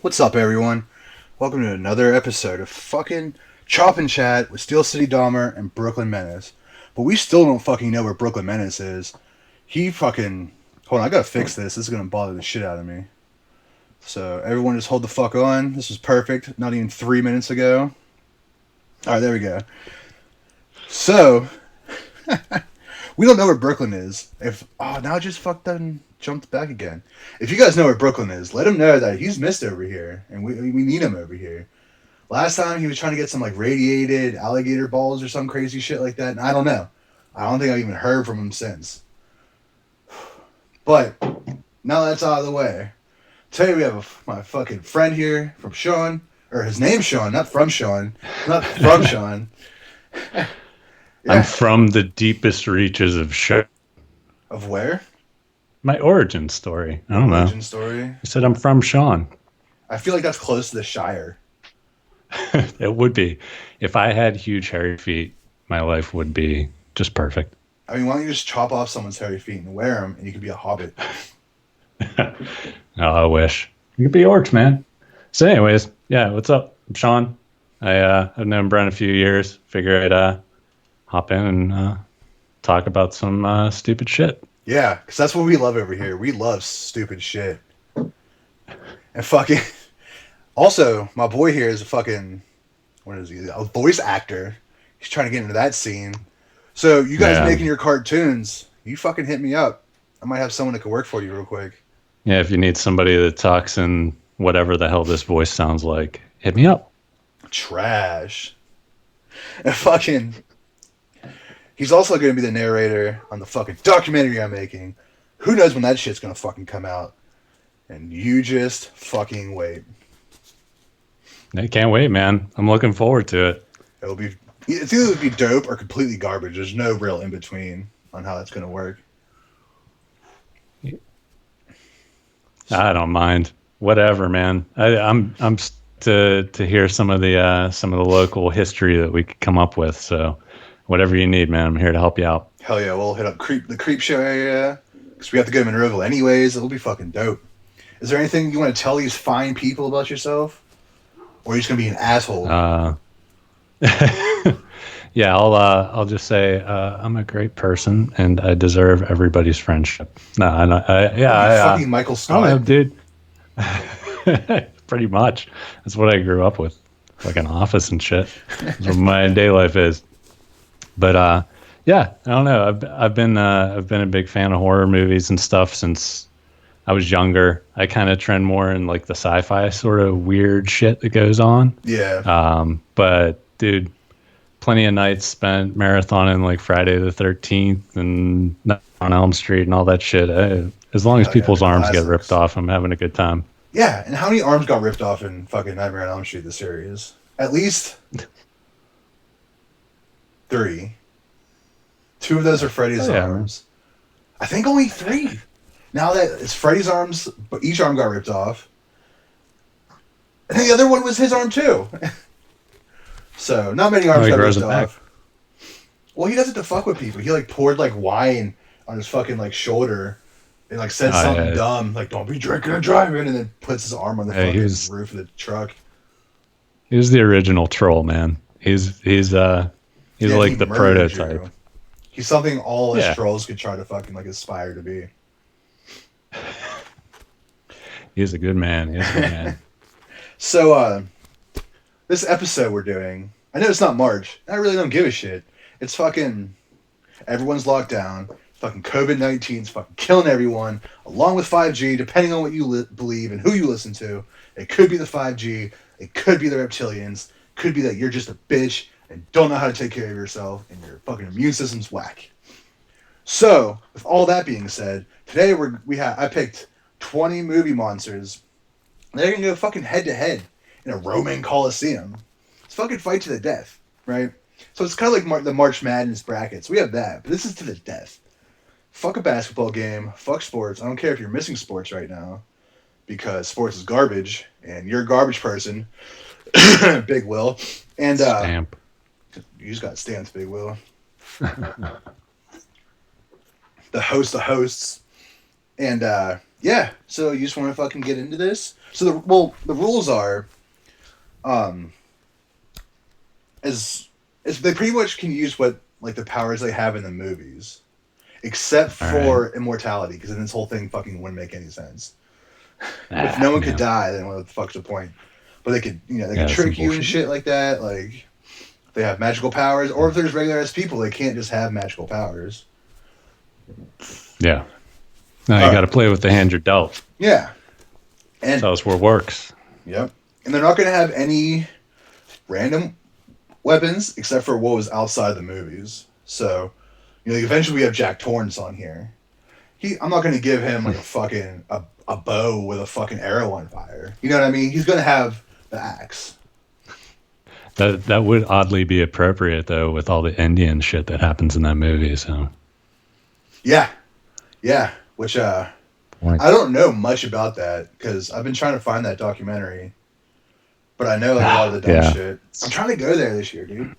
What's up, everyone? Welcome to another episode of fucking Chop and Chat with Steel City Dahmer and Brooklyn Menace. But we still don't fucking know where Brooklyn Menace is. He fucking... Hold on, I gotta fix this. This is gonna bother the shit out of me. So, everyone just hold the fuck on. This was perfect. Not even 3 minutes ago. Alright, there we go. So... we don't know where Brooklyn is. Now I just fucked up and jumped back again. If you guys know where Brooklyn is, let him know that he's missed over here, and we need him over here. Last time he was trying to get some like radiated alligator balls or some crazy shit like that, and I don't know. I don't think I've even heard from him since. But now that's out of the way. Today we have my fucking friend here from Sean, or his name's Sean, not from Sean, not from Sean. Yeah. I'm from the deepest reaches of show. Of where? My origin story. I don't know. Origin story? I said I'm from Sean. I feel like that's close to the Shire. It would be. If I had huge hairy feet, my life would be just perfect. I mean, why don't you just chop off someone's hairy feet and wear them, and you could be a hobbit? Oh, I wish. You could be orcs, man. So anyways, yeah, what's up? I'm Sean. I've known Brent a few years. Figure I'd hop in and talk about some stupid shit. Yeah, because that's what we love over here. We love stupid shit. And fucking... Also, my boy here is a fucking... What is he? A voice actor. He's trying to get into that scene. So, you guys making your cartoons, you fucking hit me up. I might have someone that can work for you real quick. Yeah, if you need somebody that talks in whatever the hell this voice sounds like, hit me up. Trash. And fucking... He's also going to be the narrator on the fucking documentary I'm making. Who knows when that shit's going to fucking come out. And you just fucking wait. I can't wait, man. I'm looking forward to it. It's either be dope or completely garbage. There's no real in between on how that's going to work. I don't mind. Whatever, man. I'm to hear some of the local history that we could come up with. So whatever you need, man, I'm here to help you out. Hell yeah, we'll hit up the creep show area because we have to go to Monroeville anyways. It'll be fucking dope. Is there anything you want to tell these fine people about yourself? Or are you just going to be an asshole? Yeah, I'll just say I'm a great person and I deserve everybody's friendship. No, fucking Michael Scott. I don't know, dude. Pretty much. That's what I grew up with. Like an office and shit. That's what my day life is. But yeah, I don't know. I've been a big fan of horror movies and stuff since I was younger. I kind of trend more in like the sci-fi sort of weird shit that goes on. Yeah. But dude, plenty of nights spent marathoning like Friday the 13th and on Elm Street and all that shit. As long as people's arms get ripped off, I'm having a good time. Yeah, and how many arms got ripped off in fucking Nightmare on Elm Street, the series? At least 3. 2 of those are Freddy's arms. I think only 3. Now that it's Freddy's arms, but each arm got ripped off. And then the other one was his arm too. So, not many arms got ripped off. Well, he does it to fuck with people. He like poured like wine on his fucking like shoulder and like said something dumb, like "Don't be drinking and driving," and then puts his arm on the fucking roof of the truck. He was the original troll, man. He's like the prototype. You. He's something all his trolls could try to fucking like aspire to be. He's a good man. So, this episode we're doing, I know it's not March. I really don't give a shit. It's fucking, everyone's locked down. Fucking COVID-19's fucking killing everyone, along with 5G, depending on what you believe and who you listen to. It could be the 5G. It could be the reptilians. Could be that you're just a bitch and don't know how to take care of yourself and your fucking immune system's whack. So, with all that being said, today I picked 20 movie monsters. They're gonna go fucking head to head in a Roman Coliseum. It's fucking fight to the death, right? So it's kind of like the March Madness brackets. We have that, but this is to the death. Fuck a basketball game. Fuck sports. I don't care if you're missing sports right now, because sports is garbage, and you're a garbage person. Big Will. And Stamp. You just got stamped, Big Will. The host of hosts. And Yeah. So you just want to fucking get into this? So the rules are, um, as they pretty much can use what like the powers they have in the movies, except All right. for immortality, because then this whole thing fucking wouldn't make any sense. If no one could Yeah. die, then what the fuck's the point? But they could, they could Yeah, some trick you and bullshit. shit like that. Like they have magical powers, or if there's regular ass people, they can't just have magical powers. Yeah. No, All you right. got to play with the hand you're dealt. Yeah, and Tell us what works. yep, and they're not going to have any random weapons except for what was outside the movies. So, like eventually we have Jack Torrance on here. I'm not going to give him like a bow with a fucking arrow on fire. You know what I mean? He's going to have the axe. That would oddly be appropriate though, with all the Indian shit that happens in that movie. So Yeah, yeah. Which I don't know much about that because I've been trying to find that documentary, but I know like, a lot of the dumb Yeah. shit. I'm trying to go there this year, dude.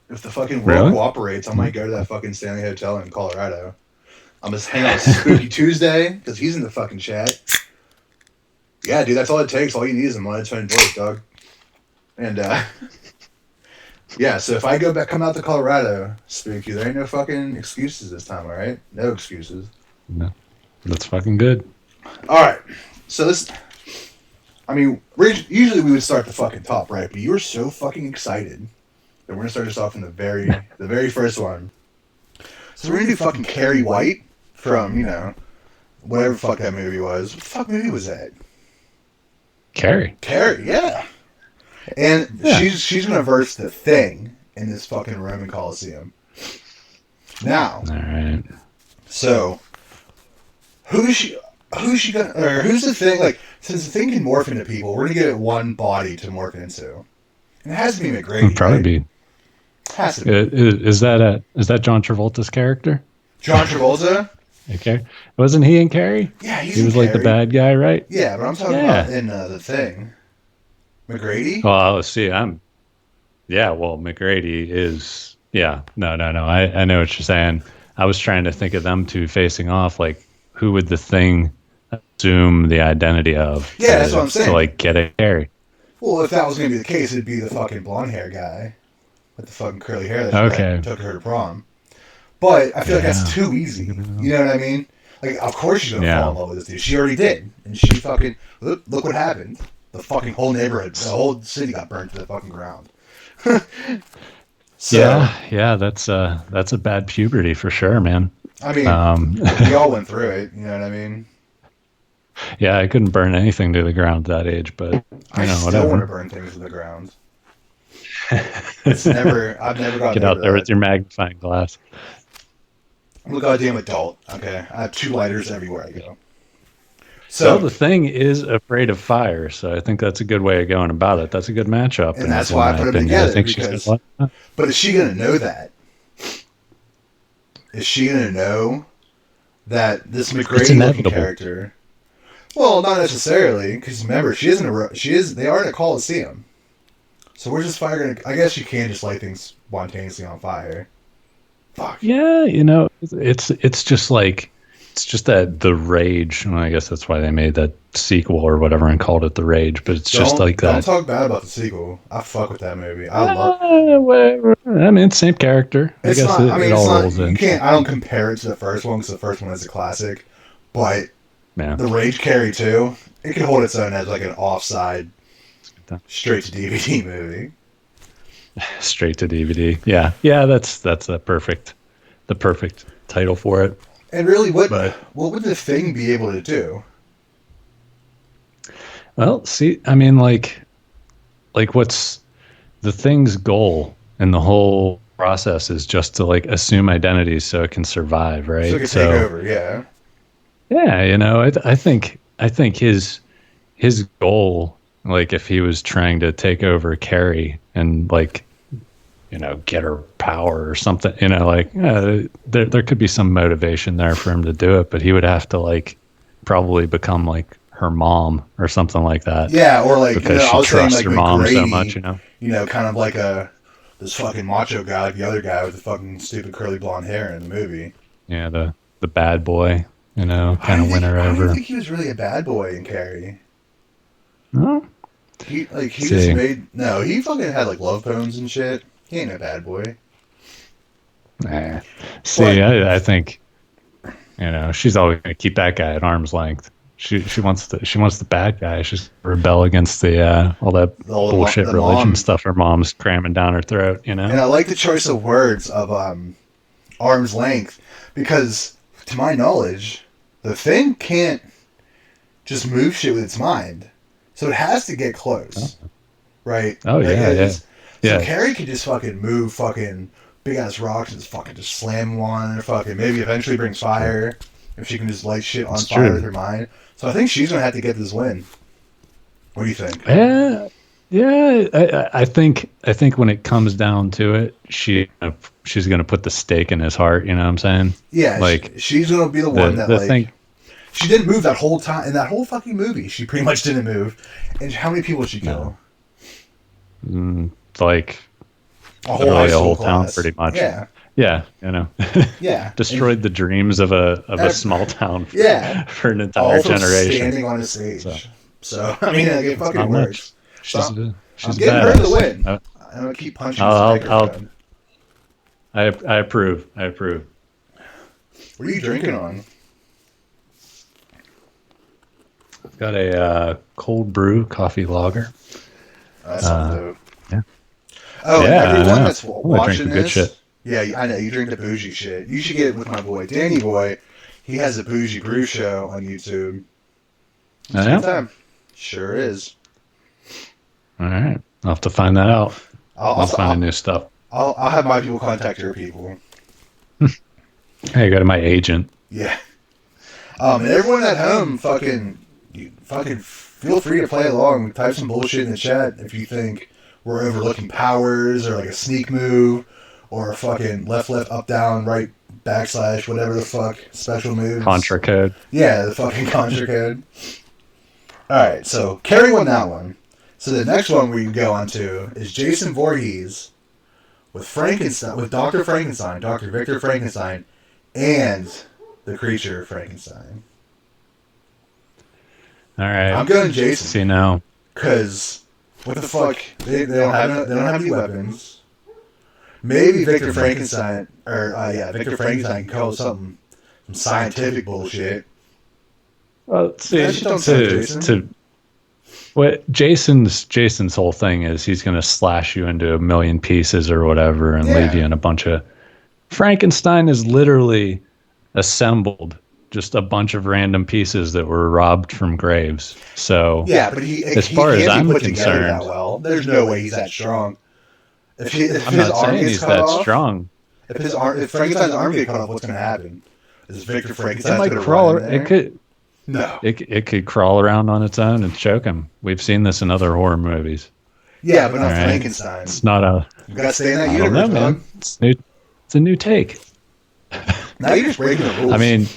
If the fucking world Really? cooperates, I might go to that fucking Stanley Hotel in Colorado. I'm just hanging out with Spooky Tuesday because he's in the fucking chat. Yeah, dude, that's all it takes. All you need is a monotone voice, dog. And yeah, so if I come out to Colorado, Spooky, there ain't no fucking excuses this time, all right? No excuses. no, that's fucking good. All right, so usually we would start the fucking top, right? But you were so fucking excited that we're gonna start this off in the very first one. So we're gonna do fucking Carrie White from whatever the fuck that movie was. What the fuck movie was that? Carrie. Carrie, yeah. And Yeah. she's gonna verse the Thing in this fucking Roman Coliseum. Now, All right. so who's she gonna, or who's the Thing? Like, since the Thing can morph into people, we're gonna give it one body to morph into. And it has to be McGrady. It'd probably right? be. Has to be. Is that John Travolta's character? John Travolta? Okay. Wasn't he in Carrie? Yeah, he's He in was like the Carrie. bad guy, right? Yeah, but I'm talking Yeah. about in the Thing. McGrady? Well, let's see. Well, McGrady is. Yeah. No. I know what you're saying. I was trying to think of them two facing off. Like, who would the Thing assume the identity of? Yeah, that's what I'm saying. To like get a Carrie. Well, if that was gonna be the case, it'd be the fucking blonde hair guy with the fucking curly hair Okay. that took her to prom. But I feel like that's Yeah. too easy. You know what I mean? Like, of course she's gonna Yeah. fall in love with this dude. She already did, and she fucking look what happened. The fucking whole neighborhood, the whole city got burnt to the fucking ground. So, Yeah. That's a bad puberty for sure, man. I mean, we all went through it. You know what I mean? Yeah, I couldn't burn anything to the ground at that age, but I still whatever. want to burn things to the ground. I've never gotten Get out over there that. with your magnifying glass. I'm a goddamn adult. Okay, I have 2 lighters everywhere I go. So So, the Thing is afraid of fire, so I think that's a good way of going about it. That's a good matchup, and that's why I put them together, I think because she's gonna like but is she gonna know that? Is she gonna know that this McGrady looking inevitable. character? Well, not necessarily, because remember, she isn't they are in a Coliseum. So where's this fire gonna? I guess you can just light things spontaneously on fire. Fuck. Yeah, it's just like it's just that the rage. Well, I guess that's why they made that sequel or whatever and called it The Rage. But it's just like Don't that. talk bad about the sequel. I fuck with that movie. I love. Whatever. I mean, same character. I It's guess not. I mean, it it's all not. rolls You in. can't. I don't compare it to the first one because the first one is a classic. But Yeah. the Rage Carry 2, it can hold its own as like an offside, straight to DVD movie. Straight to DVD. Yeah. That's the perfect title for it. And really, what But- would the Thing be able to do? Well, see, I mean, like what's the Thing's goal in the whole process is just to like assume identities so it can survive, right? So it could take over. Yeah. Yeah, I think his goal, like if he was trying to take over Carrie and like, get her power or something, there could be some motivation there for him to do it, but he would have to like probably become like her mom or something like that. Yeah, or like Because I she was saying trusts like her mom so McGrady, much, kind of like this fucking macho guy, like the other guy with the fucking stupid curly blonde hair in the movie. Yeah, the bad boy. you know, kind of win her I over. don't think he was really a bad boy in Carrie. No? He just made he fucking had like love poems and shit. He ain't a bad boy. Nah. See, I think, you know, she's always gonna keep that guy at arm's length. She wants the bad guy. She's rebel against all that bullshit religion stuff her mom's cramming down her throat, you know. And I like the choice of words of arm's length, because to my knowledge, the Thing can't just move shit with its mind, so it has to get close, right? Oh yeah. So Carrie could just fucking move fucking big ass rocks and just slam one, or fucking maybe eventually brings fire if she can just light shit on fire with her mind. So I think she's gonna have to get this win. What do you think? Yeah. I think when it comes down to it, she's gonna put the stake in his heart. You know what I'm saying? Yeah, like she's gonna be the one that like. She didn't move that whole time in that whole fucking movie. She pretty much didn't move. And how many people did she kill? Like a whole town, pretty much. Yeah, you know. Yeah. Destroyed the dreams of a small town. For an entire generation. Standing on a stage. So I mean, it fucking works. She's I'm getting her to win. I'm gonna keep punching this microphone. I approve. What are you drinking on? I've got a cold brew coffee lager. That's dope. Yeah. Oh, yeah, and everyone that's watching this, good shit. Yeah, I know you drink the bougie shit. You should get it with my boy Danny Boy. He has a bougie brew show on YouTube. It's a good time. Sure is. All right, I'll have to find that out. I'll find new stuff. I'll have my people contact your people. Hey, go to my agent. Yeah. And everyone at home, fucking feel free to play along. Type some bullshit in the chat if you think we're overlooking powers or like a sneak move or a fucking left, up, down, right, backslash, whatever the fuck special moves. Contra code. Yeah, the fucking Contra code. Alright, so Carrie won that one. So the next one we go on to is Jason Voorhees with Frankenstein, with Dr. Frankenstein, Dr. Victor Frankenstein, and the creature Frankenstein. All right, I'm going Jason. See now, because what the fuck? They don't have any weapons. Maybe Victor Frankenstein, Victor Frankenstein can call some scientific bullshit. Well, see, what Jason's whole thing is, he's going to slash you into a million pieces or whatever and leave you in a bunch of. Frankenstein is literally assembled just a bunch of random pieces that were robbed from graves. So yeah, but as far as I'm concerned, well, there's no way he's that strong. I'm not saying he's that strong. If Frankenstein's arm gets cut off, what's going to happen? Is Victor Frankenstein going to crawl? It could. No. It could crawl around on its own and choke him. We've seen this in other horror movies. Yeah, but not Frankenstein. It's not a. You gotta stay in that universe, man. It's a new take. Now you're just breaking the rules. I mean,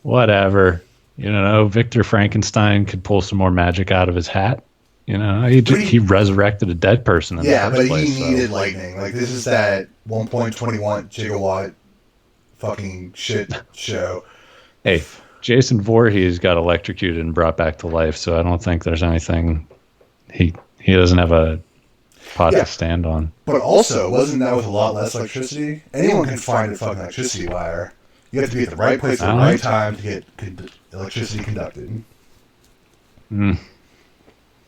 whatever. You know, Victor Frankenstein could pull some more magic out of his hat. You know, he resurrected a dead person in the first place. He needed lightning. Like, this is that 1.21 gigawatt fucking shit show. Hey, Jason Voorhees got electrocuted and brought back to life, so I don't think there's anything he doesn't have a pot to stand on. But also, wasn't that with a lot less electricity? Anyone can find a fucking electricity wire. You have to be at the right place at the right time to get electricity conducted. All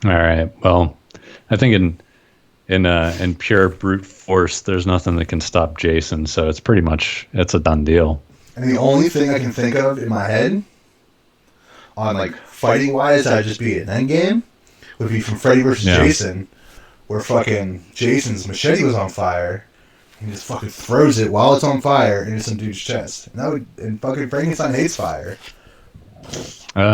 right. Well, I think in pure brute force, there's nothing that can stop Jason. So it's a done deal. And the only thing I can think of in my head, on like fighting wise, that'd just be an endgame, would be from Freddy vs. Jason, where fucking Jason's machete was on fire. He just fucking throws it while it's on fire into some dude's chest. And fucking Frankenstein hates fire.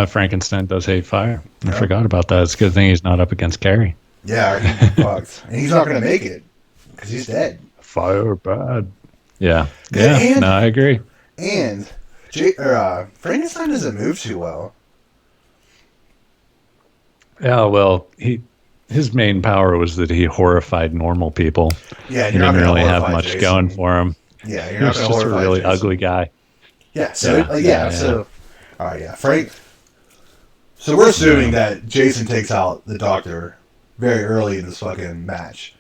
Frankenstein does hate fire. I forgot about that. It's a good thing he's not up against Carrie. Yeah, he's fucked. And he's not going to make it because he's dead. Fire bad. Yeah. Yeah. No, I agree. And Frankenstein doesn't move too well. Yeah, well, his main power was that he horrified normal people. Yeah, he didn't really have much going for him. Yeah, he was just a really ugly guy. Yeah. So So, all right. Yeah. Frank. So we're assuming that Jason takes out the doctor very early in this fucking match.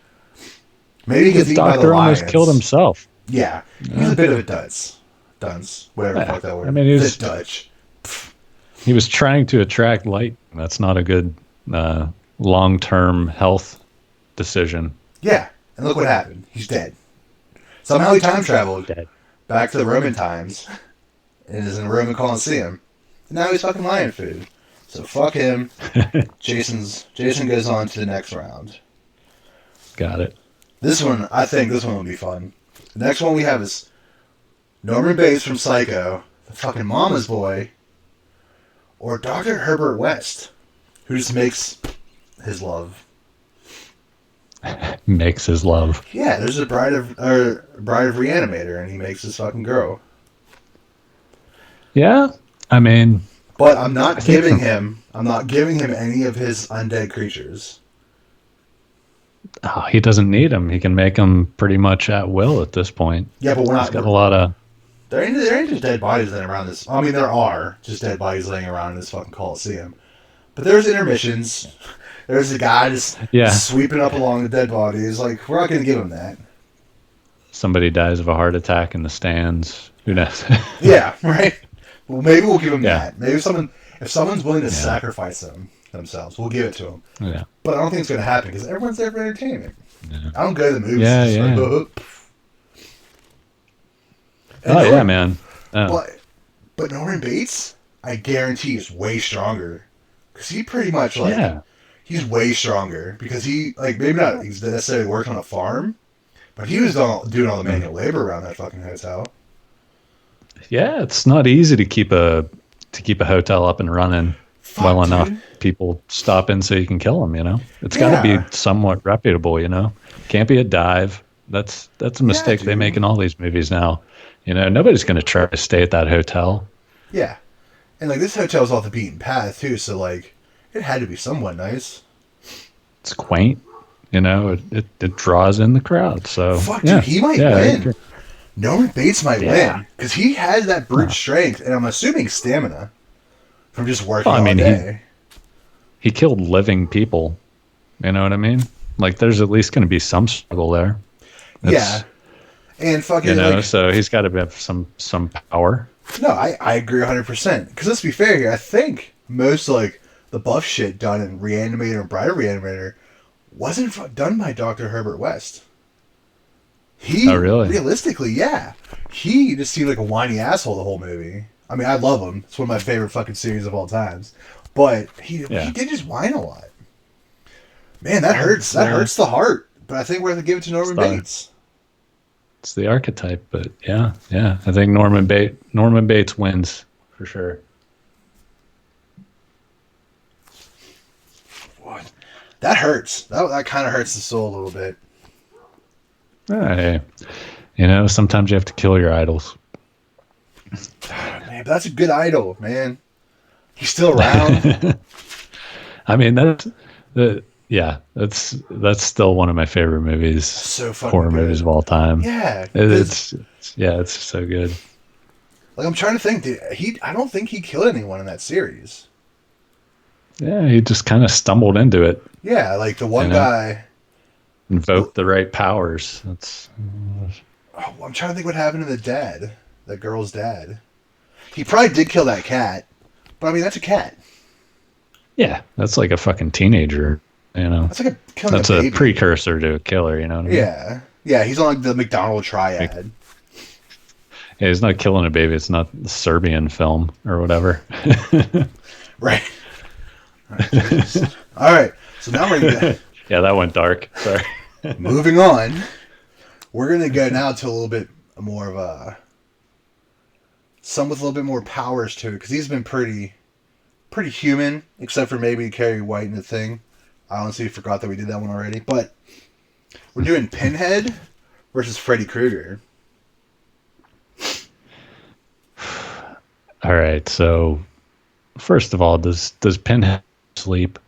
Maybe he gets The eaten by the doctor almost lions. killed himself. Yeah. He's a bit of a dunce. Whatever the fuck that word. I mean, the Dutch. He was trying to attract light. That's not a good long-term health decision. Yeah. And look what happened. He's dead. Somehow he time traveled Dead. back to the Roman times and is in the Roman Colosseum. And now he's fucking lion food. So fuck him. Jason goes on to the next round. Got it. I think this one will be fun. The next one we have is Norman Bates from Psycho, the fucking mama's boy, or Dr. Herbert West, who just makes his love. Makes his love. Yeah, there's a bride of Reanimator, and he makes his fucking girl. Yeah, I mean, but I'm not giving him any of his undead creatures. Oh, he doesn't need them. He can make them pretty much at will at this point. Yeah, but He's got a lot of. There ain't just dead bodies laying around this. I mean, there are just dead bodies laying around in this fucking Coliseum. But there's intermissions. There's a guy just sweeping up along the dead bodies. Like, we're not going to give him that. Somebody dies of a heart attack in the stands. Who knows? Yeah, right. Well, maybe we'll give him that. Maybe if someone's willing to sacrifice themselves, we'll give it to them. Yeah. But I don't think it's going to happen because everyone's there for entertainment. Yeah. I don't go to the movies. Yeah, man. Oh. But Norman Bates, I guarantee, is way stronger. Because he pretty much, he's way stronger. Because he, maybe not necessarily worked on a farm, but he was doing all the manual labor around that fucking hotel. Yeah, it's not easy to keep a hotel up and running enough. People stop in so you can kill them. You know, it's got to be somewhat reputable. You know, can't be a dive. That's a mistake they make in all these movies now. You know, nobody's going to try to stay at that hotel. Yeah, and this hotel's off the beaten path too, so it had to be somewhat nice. It's quaint. You know, it draws in the crowd. So dude, he might win. Norman Bates might win because he has that brute strength, and I'm assuming stamina from just working all day. He killed living people. You know what I mean? There's at least going to be some struggle there. And fucking so he's got to have some power. No, I agree 100%. Because let's be fair here, I think most the buff shit done in Reanimator and Bride of Reanimator wasn't done by Dr. Herbert West. Really? Realistically, yeah. He just seemed like a whiny asshole the whole movie. I mean, I love him. It's one of my favorite fucking series of all times. But he did just whine a lot. Man, that hurts. That hurts the heart. But I think we're going to give it to Norman Bates. It's the archetype, but yeah. I think Norman Bates wins for sure. What? That hurts. That kind of hurts the soul a little bit. Hey, sometimes you have to kill your idols. Man, but that's a good idol, man. He's still around. I mean, that's still one of my favorite movies. So fucking horror good. Movies of all time. Yeah, it's so good. I'm trying to think. I don't think he killed anyone in that series. Yeah, he just kind of stumbled into it. Yeah, the one guy invoked the right powers. I'm trying to think what happened to the dad, that girl's dad. He probably did kill that cat, but I mean that's a cat. Yeah, that's like a fucking teenager. That's like that's a precursor to a killer. You know what I mean? Yeah. He's on the McDonald triad. Yeah, he's not killing a baby. It's not the Serbian film or whatever. Right. All right. So now we're gonna yeah, that went dark. Sorry. Moving on, we're gonna go now to a little bit more of some with a little bit more powers to it because he's been pretty human, except for maybe Carrie White in the Thing. I honestly forgot that we did that one already, but we're doing Pinhead versus Freddy Krueger. All right. So, first of all, does Pinhead sleep?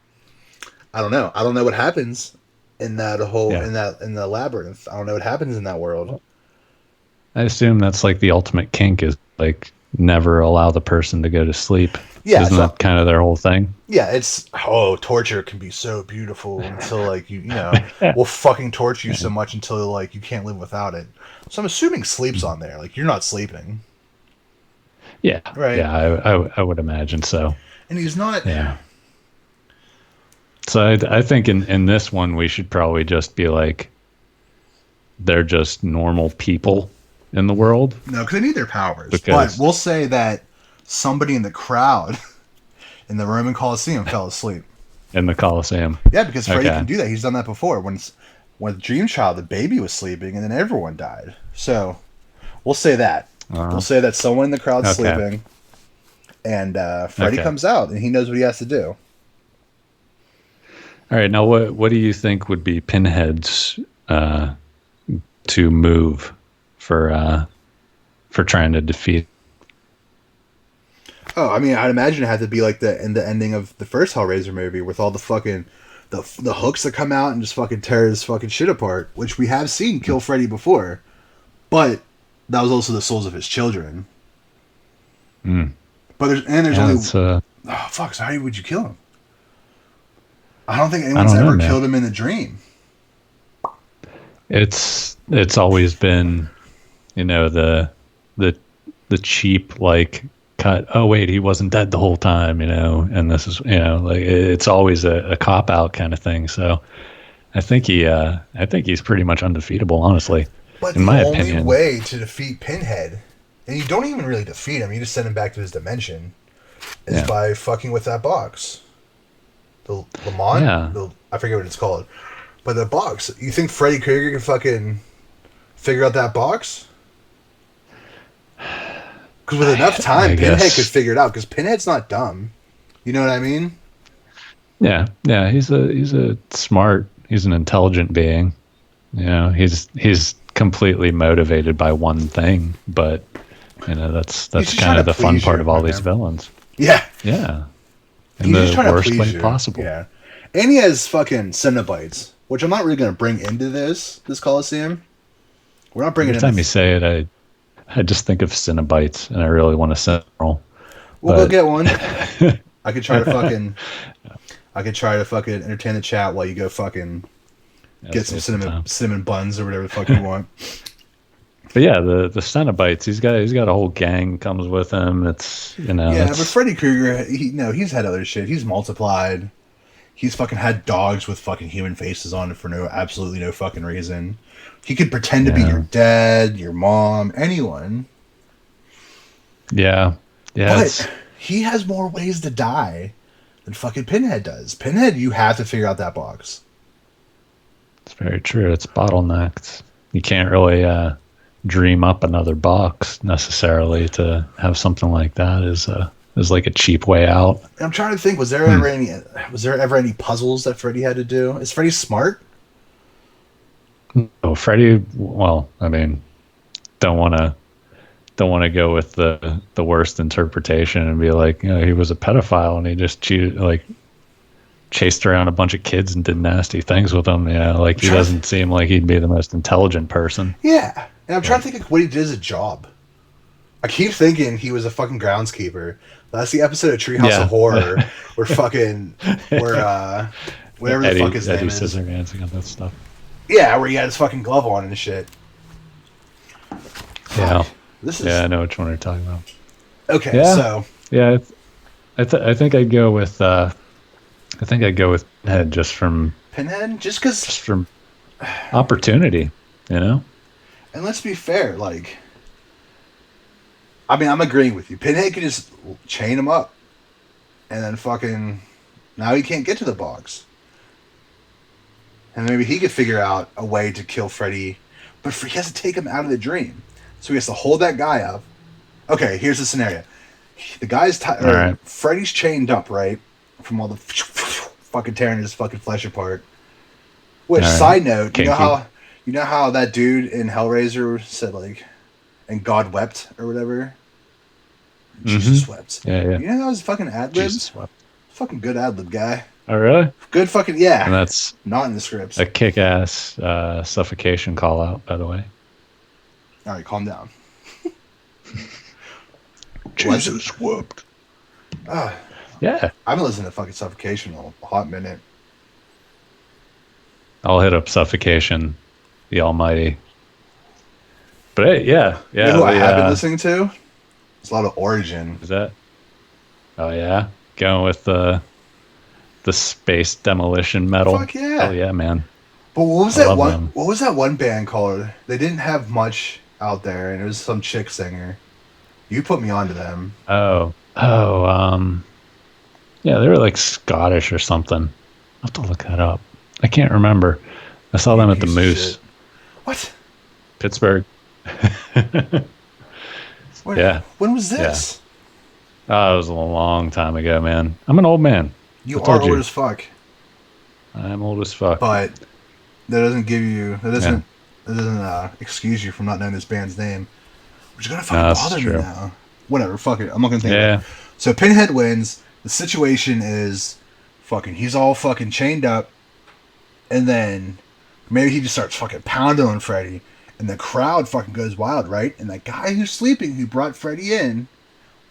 I don't know. I don't know what happens in that in the labyrinth. I don't know what happens in that world. I assume that's the ultimate kink is never allow the person to go to sleep. Yeah, Isn't that kind of their whole thing? Yeah, it's torture can be so beautiful until like you know we'll fucking torture you so much until like you can't live without it. So I'm assuming sleep's on there. Like you're not sleeping. Yeah, Right. yeah, I would imagine so. And he's not. Yeah. So I think in this one we should probably just be like, they're just normal people in the world. No, because they need their powers. Because, but we'll say that somebody in the crowd in the Roman Colosseum fell asleep. In the Colosseum. Yeah, because Freddy can do that. He's done that before. When Dream Child, the baby was sleeping, and then everyone died. So we'll say that. We'll say that someone in the crowd's sleeping, and Freddy comes out, and he knows what he has to do. All right, now what do you think would be Pinhead's to move for trying to defeat? Oh, I mean, I'd imagine it had to be like the ending of the first Hellraiser movie with all the fucking the hooks that come out and just fucking tear his fucking shit apart, which we have seen kill Freddy before, but that was also the souls of his children. But there's only oh fuck. So how would you kill him? I don't think anyone's ever killed him in the dream. It's always been, the cheap like cut. Oh wait, he wasn't dead the whole time, and this is like it's always a cop out kind of thing. So I think he's pretty much undefeatable, honestly. But in my opinion, the only way to defeat Pinhead, and you don't even really defeat him, you just send him back to his dimension, is by fucking with that box. The Lamont? Yeah. I forget what it's called. But the box. You think Freddy Krueger can fucking figure out that box? Because with enough time, Pinhead could figure it out. Because Pinhead's not dumb. You know what I mean? Yeah. He's a smart. He's an intelligent being. He's completely motivated by one thing. But that's kind of the fun part of all these villains. Yeah. Yeah. In the worst way possible. Yeah. And he has fucking Cenobites, which I'm not really going to bring into this Coliseum. We're not bringing. Every time you say it, I just think of Cenobites, and I really want a Sentinel. We'll go get one. I could try to fucking entertain the chat while you go fucking get some cinnamon buns or whatever the fuck you want. But yeah, the Cenobites, he's got a whole gang comes with him. It's Yeah, but Freddy Krueger, he's had other shit. He's multiplied. He's fucking had dogs with fucking human faces on it for absolutely no fucking reason. He could pretend to be your dad, your mom, anyone. Yeah. But he has more ways to die than fucking Pinhead does. Pinhead, you have to figure out that box. It's very true. It's bottlenecked. You can't really dream up another box necessarily to have something like that is like a cheap way out. I'm trying to think, was there ever any puzzles that Freddy had to do? Is Freddy smart? Oh, Freddy, well, I mean, don't want to go with the worst interpretation and be like, he was a pedophile and he just chased around a bunch of kids and did nasty things with them. Yeah, like he doesn't seem like he'd be the most intelligent person. Yeah. And I'm trying to think of what he did as a job. I keep thinking he was a fucking groundskeeper. That's the episode of Treehouse of Horror where whatever the fuck his name is. Eddie Scissorhands and that stuff. Yeah, where he had his fucking glove on and shit. Yeah. I know which one you're talking about. Okay, so yeah, I think I'd go with Pinhead just from opportunity, And let's be fair, I'm agreeing with you. Pinhead could just chain him up, and then fucking now he can't get to the box, and maybe he could figure out a way to kill Freddy, but he has to take him out of the dream, so he has to hold that guy up. Okay, here's the scenario: the guy's Freddy's chained up, right, from all the fucking tearing his fucking flesh apart. Which side note, you know how that dude in Hellraiser said and God wept or whatever. Jesus wept. Yeah. You know that was fucking ad lib. Jesus wept. Fucking good ad lib guy. Oh really? Good fucking yeah. And that's not in the scripts. A kick-ass suffocation call out, by the way. All right, calm down. Jesus wept. Ah, Yeah. I've been listening to fucking Suffocation a hot minute. I'll hit up Suffocation, the Almighty. But hey, yeah, You know yeah. who I have been listening to? It's a lot of Origin. Is that? Oh yeah, going with the space demolition metal. Fuck yeah. Hell yeah, man. But what was I that love one? them. What was that one band called? They didn't have much out there, and it was some chick singer. You put me onto them. Oh, yeah, they were like Scottish or something. I'll have to look that up. I can't remember. I saw them at the Piece of Moose, shit. What? Pittsburgh. Yeah. When was this? Oh, it was a long time ago, man. I'm an old man. You I are told old you. as fuck. I'm old as fuck. But that doesn't give you. Yeah. That doesn't excuse you from not knowing this band's name, which is gonna No, fucking that's bother me true. now. Whatever. Fuck it. I'm not gonna think. About Yeah. it. So Pinhead wins. The situation is fucking. He's all fucking chained up, and then maybe he just starts fucking pounding on Freddy, and the crowd fucking goes wild, right? And that guy who's sleeping, who brought Freddy in,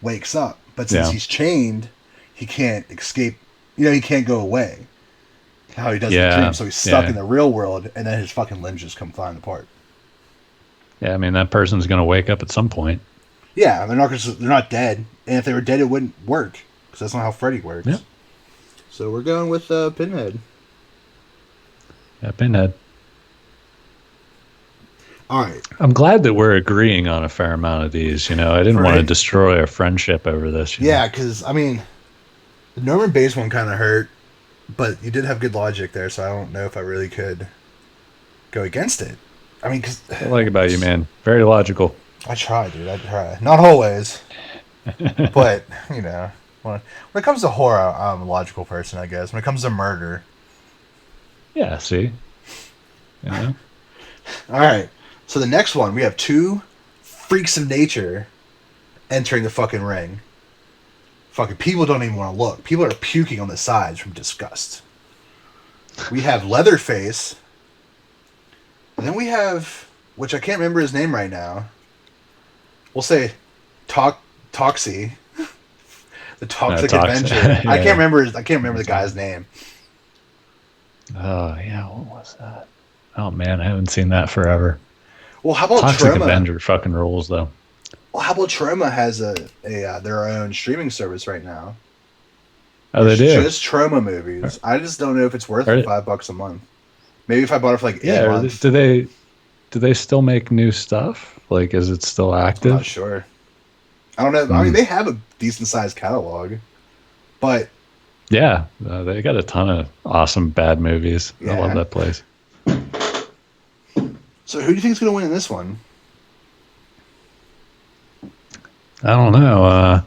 wakes up. But since Yeah. he's chained, he can't escape. You know, he can't go away. How he does in the Yeah. dream. So he's stuck Yeah. in the real world, and then his fucking limbs just come flying apart. Yeah, I mean that person's gonna wake up at some point. Yeah, they're not dead. And if they were dead, it wouldn't work. Because that's not how Freddy works. Yeah. So we're going with Pinhead. Yeah, Pinhead. All right. I'm glad that we're agreeing on a fair amount of these. You know, I didn't want to Right. destroy our friendship over this. you know? Yeah, because, I mean, the Norman Bates one kind of hurt, but you did have good logic there, so I don't know if I really could go against it. I mean, because... I like about you, man. Very logical. I try, dude. I try. Not always. But, you know, when it comes to horror, I'm a logical person, I guess. When it comes to murder... Yeah, see? You know? All right. So the next one, we have two freaks of nature entering the fucking ring. Fucking people don't even want to look. People are puking on the sides from disgust. We have Leatherface. And then we have, which I can't remember his name right now. We'll say Toxie. The Toxic Avenger. Yeah. I can't remember the guy's name. Oh, yeah, what was that? Oh, man, I haven't seen that forever. Well, how about Toxic Trauma? Avenger fucking rules, though. Well, how about Trauma has their own streaming service right now? Oh, they It's do? just Trauma movies. I just don't know if it's worth Are the it- $5 a month. Maybe if I bought it for like Yeah, 8 or months. do they still make new stuff? Like, is it still I'm active? not sure. I don't know. I mean, they have a decent sized catalog, but Yeah, they got a ton of awesome bad movies. I Yeah. love that place. so who do you think is going to win in this one? I don't know.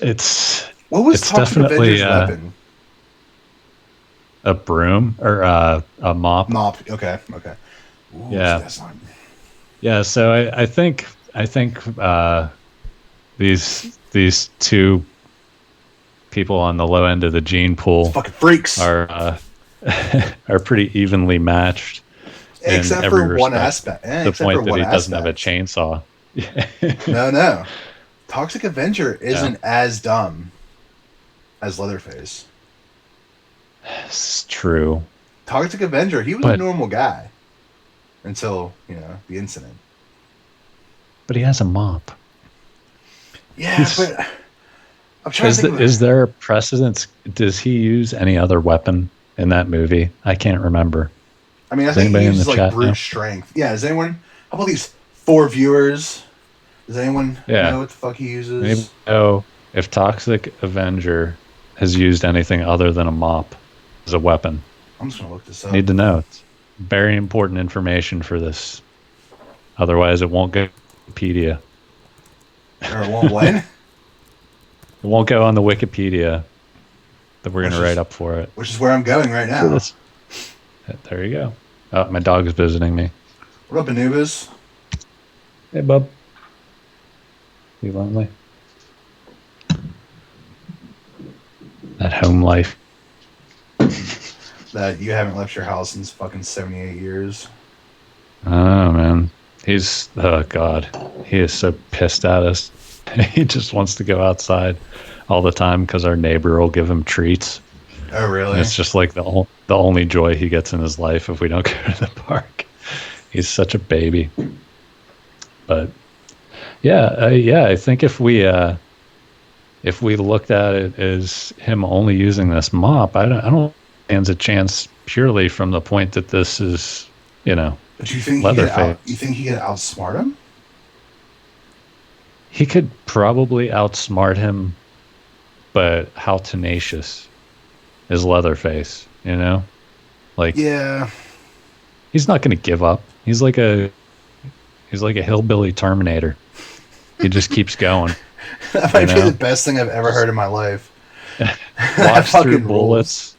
It's What was It's Toxic definitely, Avenger's weapon? a broom or a mop. Mop. Okay. Ooh, Yeah. so that's not... Yeah, so I think these two people on the low end of the gene pool Fucking freaks. are are pretty evenly matched. in Except every for one respect. aspect. The Except point for that one he doesn't have a aspect. chainsaw. No. Toxic Avenger isn't as dumb as Leatherface. It's true. Toxic Avenger, he was a But- normal guy until, the incident. But he has a mop. Yeah, He's- but I'm trying to think Is there a precedence? Does he use any other weapon in that movie? I can't remember. I mean, I Does think he anybody in uses the like chat brute know? strength. Yeah, does anyone... How about these 4 viewers? Does anyone Yeah. know what the fuck he uses? Maybe know if Toxic Avenger has used anything other than a mop as a weapon. I'm just going to look this up. Need to know. It's very important information for this. Otherwise, it won't go to Wikipedia. Or it won't win? It won't go on the Wikipedia that we're going to Which is- write up for it. Which is where I'm going right now. This- There you go. Oh, my dog is visiting me. What up, Anubis? Hey, bub. You lonely? That home life. That you haven't left your house in fucking 78 years. I don't know, man. Oh, God. He is so pissed at us. He just wants to go outside all the time because our neighbor will give him treats. Oh, really? And it's just like the only joy he gets in his life if we don't go to the park. He's such a baby. But yeah, I think if we looked at it as him only using this mop, I don't stands a chance purely from the point that this is, But you think Leatherface. You think he could outsmart him? He could probably outsmart him, but how tenacious is Leatherface? Like, Yeah. he's not going to give up. He's like a hillbilly Terminator. He just keeps going. That might be the best thing I've ever heard in my life. Walks through bullets,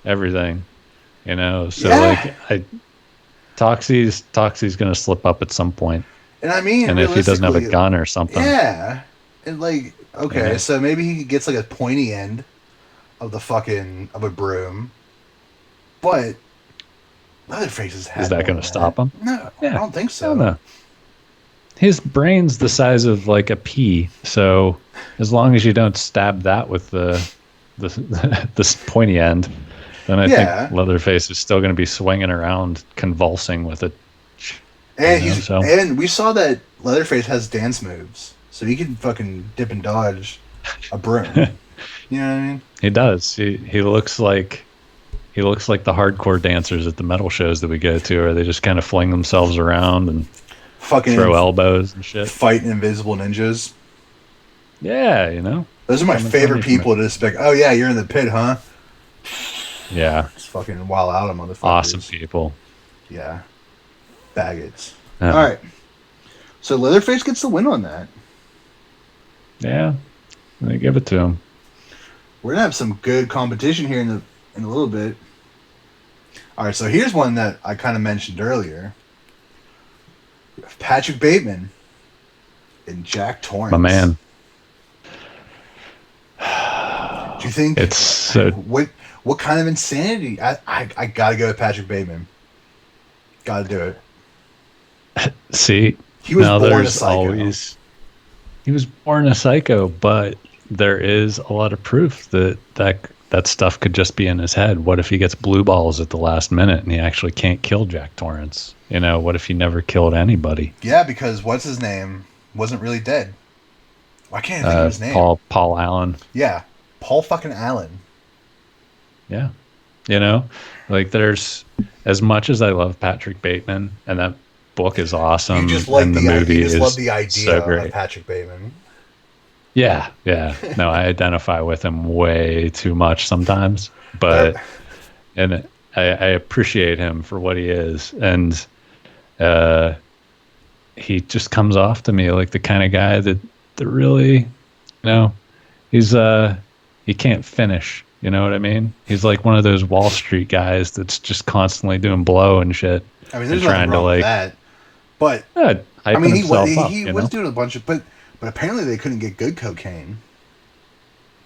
everything. So like, Toxie's going to slip up at some point. And I mean, and if he doesn't have a gun or something, yeah, and like, okay, so maybe he gets like a pointy end of a broom, but Leatherface is that going to stop him? No, I don't think so. No. His brain's the size of like a pea, so as long as you don't stab that with the pointy end, then I think Leatherface is still going to be swinging around, convulsing with it. And and we saw that Leatherface has dance moves, so he can fucking dip and dodge a broom. You know what I mean? He does. He looks like the hardcore dancers at the metal shows that we go to, where they just kind of fling themselves around and fucking throw elbows and shit, fighting invisible ninjas. Yeah, those are my favorite people to just be like, oh yeah, you're in the pit, huh? Yeah, just fucking wild out, motherfuckers. Awesome people. Yeah. Faggots. All right. So Leatherface gets the win on that. Yeah. They give it to him. We're gonna have some good competition here in a little bit. All right. So here's one that I kind of mentioned earlier. Patrick Bateman and Jack Torrance. My man. Do you think it's so... what kind of insanity? I gotta go with Patrick Bateman. Gotta do it. See, he was born a psycho. He was born a psycho, but there is a lot of proof that stuff could just be in his head. What if he gets blue balls at the last minute and he actually can't kill Jack Torrance? What if he never killed anybody? Yeah, because what's his name wasn't really dead. Why can't I think of his name? Paul Allen. Yeah, Paul fucking Allen. Yeah, like there's, as much as I love Patrick Bateman and that book is awesome, and the movie is love the idea so great. Of Patrick Bateman. Yeah. No, I identify with him way too much sometimes, but and I appreciate him for what he is, and he just comes off to me like the kind of guy that really, he's he can't finish. You know what I mean? He's like one of those Wall Street guys that's just constantly doing blow and shit. I mean, there's nothing wrong with that. But I mean, he was doing a bunch of, but apparently they couldn't get good cocaine.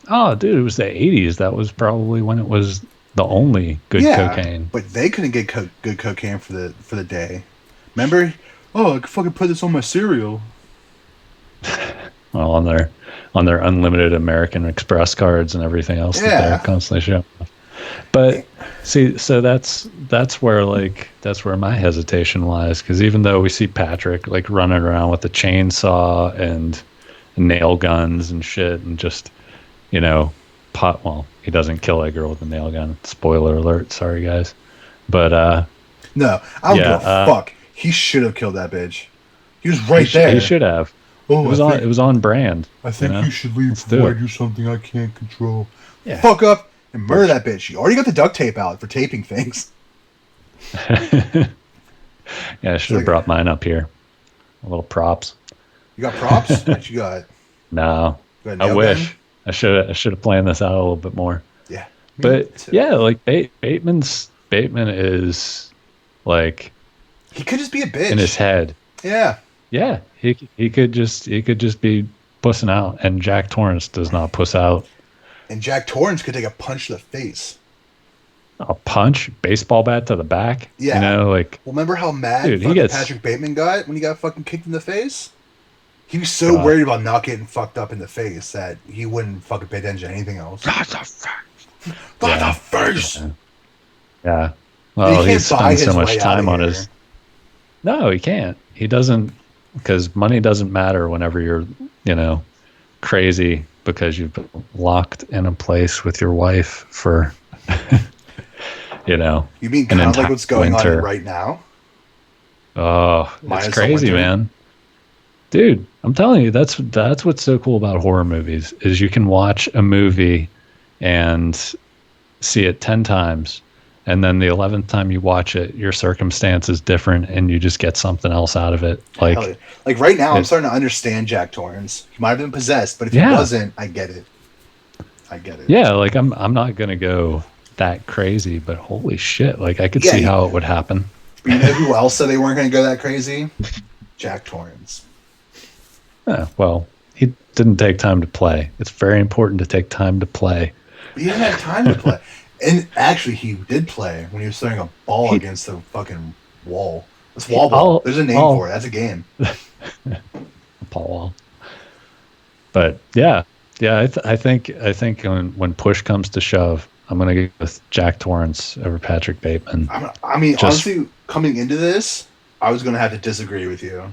Oh, dude, it was the 80s. That was probably when it was the only good cocaine. But they couldn't get good cocaine for the day. Remember? Oh, I could fucking put this on my cereal. Well, on their unlimited American Express cards and everything else that they're constantly showing. But see, so that's where my hesitation lies, because even though we see Patrick like running around with a chainsaw and nail guns and shit, and just he doesn't kill a girl with a nail gun. Spoiler alert, sorry guys. But no, I don't give a fuck. He should have killed that bitch. He was right there. He should have. Oh, it was on brand. I think you should leave before I do something I can't control. Yeah. Fuck up and murder that bitch. You already got the duct tape out for taping things. Yeah, I should have brought mine up here. A little props. You got props? What you got? No. I wish. Gun? I should have planned this out a little bit more. Yeah. But yeah, like Bateman is like, he could just be a bitch in his head. Yeah. Yeah, he could just be pussing out, and Jack Torrance does not puss out. And Jack Torrance could take a punch to the face. A punch, baseball bat to the back. Yeah, like. Well, remember how mad Patrick Bateman got when he got fucking kicked in the face? He was so God. worried about not getting fucked up in the face that he wouldn't fucking pay attention to anything else. That's a fact. That's Yeah. a face. Yeah. Yeah. He Well, he can't buy spends so his much way time out on of his. here. No, he can't. He doesn't, because money doesn't matter whenever you're, crazy because you've been locked in a place with your wife for, You mean an kind of like entire what's going winter. on right now? Oh, Minus it's the crazy, winter. man. Dude, I'm telling you, that's what's so cool about horror movies is you can watch a movie and see it 10 times, and then the 11th time you watch it, your circumstance is different and you just get something else out of it. Hell yeah. Like, Like right now, I'm it- starting to understand Jack Torrance. He might have been possessed, but if Yeah. he wasn't, I get it. I get it. yeah, like I'm not going to go that crazy, but holy shit, like I could Yeah, see he- how it would happen. But you know who else said they weren't going to go that crazy? Jack Torrance. Yeah, well, he didn't take time to play. It's very important to take time to play. But he didn't have time to play. And actually, he did play when he was throwing a ball against the fucking wall. It's wall ball. There's a name for it. That's a game. Paul Wall. But yeah, I think when push comes to shove, I'm gonna go with Jack Torrance over Patrick Bateman. I mean, Just- honestly, coming into this, I was going to have to disagree with you.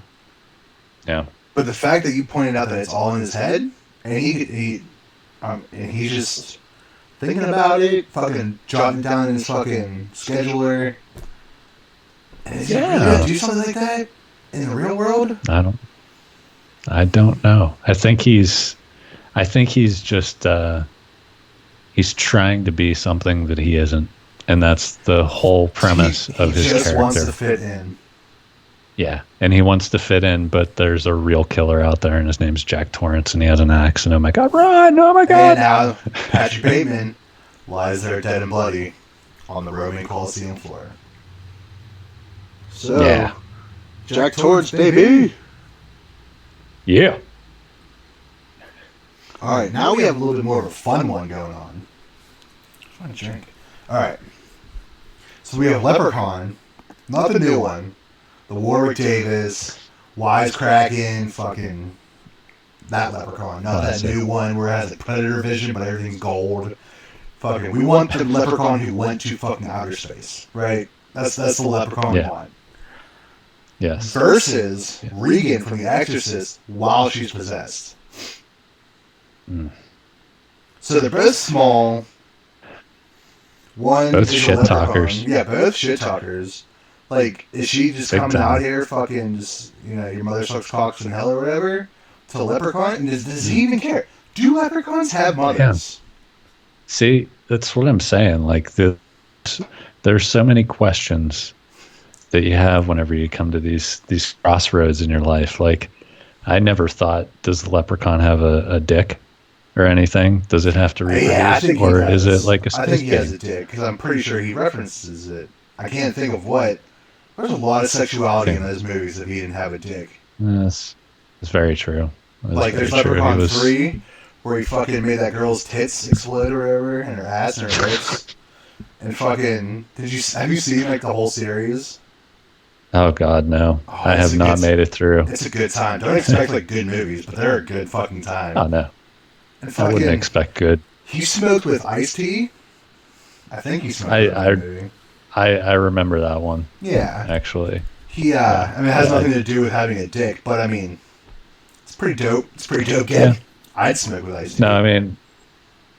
Yeah, But the fact that you pointed out that it's all in his head, and he's just thinking about it, fucking jotting it down in his fucking scheduler. And is he really gonna do something like that in the real world? I don't know. I think he's just he's trying to be something that he isn't, and that's the whole premise of his He just wants to character. fit in. Yeah, and he wants to fit in, but there's a real killer out there, and his name's Jack Torrance, and he has an axe. And oh my god, run! Oh my And god! now Patrick Bateman lies there dead and bloody on the Roman Coliseum floor. So, Yeah, Jack Torrance, baby! yeah. Alright, now we have a little bit more of a fun one going on. I want to drink. Alright. So we have Leprechaun, not the new one. The Warwick Davis, wisecracking, fucking that Leprechaun. Not that Classic. new one where it has like predator vision but everything's gold. Fucking, we want the Leprechaun who went to fucking outer space, right? That's the Leprechaun we Yeah. want. Yes. Versus Regan from The Exorcist while she's possessed. Mm. So they're both small. One Both is a shit leprechaun. talkers. Yeah, both shit talkers. Like, is she just Big coming time. out here fucking just, your mother sucks cocks in hell or whatever? To the leprechaun? And does he even care? Do leprechauns have mothers? See, that's what I'm saying. Like there's so many questions that you have whenever you come to these crossroads in your life. Like, I never thought, does the leprechaun have a dick or anything? Does it have to reproduce, Yeah, I think he or does. is it like a I space think he has game? a dick, because I'm pretty sure he references it. I can't think of what. There's a lot of sexuality in those movies if he didn't have a dick. Yes, it's very true. That's Like, very there's true. Leprechaun 3, where he fucking made that girl's tits explode or whatever, and her ass and her lips. And fucking, have you seen, like, the whole series? Oh God, no! Oh, I have not made it through. It's a good time. Don't expect, like, good movies, but they're a good fucking time. Oh no, And I wouldn't fucking, expect good. he smoked with Ice-T. I think he smoked with that movie. I remember that one Yeah. actually. He, I mean, it has nothing to do with having a dick, but I mean, it's pretty dope. It's pretty dope gig. Yeah. I'd smoke with Ice-T. No, I mean,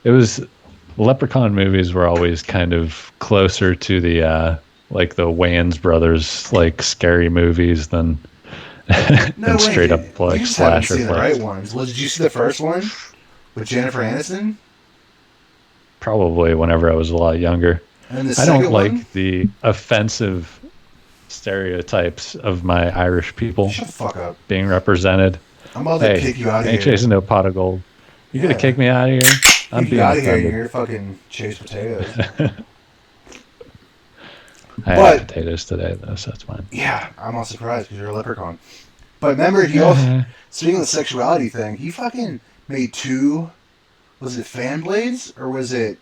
it was Leprechaun movies were always kind of closer to the like the Wayans brothers like scary movies than than straight up You like just haven't slasher seen the flicks. right ones. Well, did you see the first one with Jennifer Aniston? Probably whenever I was a lot younger. And the I second don't like one? the offensive stereotypes of my Irish people Shut the fuck up. being represented. I'm about to Hey, kick you out of ain't here. chasing no pot of gold. You Yeah. gonna kick me out of here? I'm Kick you being out of here. offended. You're fucking chase potatoes. I But- had potatoes today though, so that's fine. Yeah, I'm not surprised because you're a leprechaun. But remember, he also, speaking of the sexuality thing, he fucking made two, was it fan blades or was it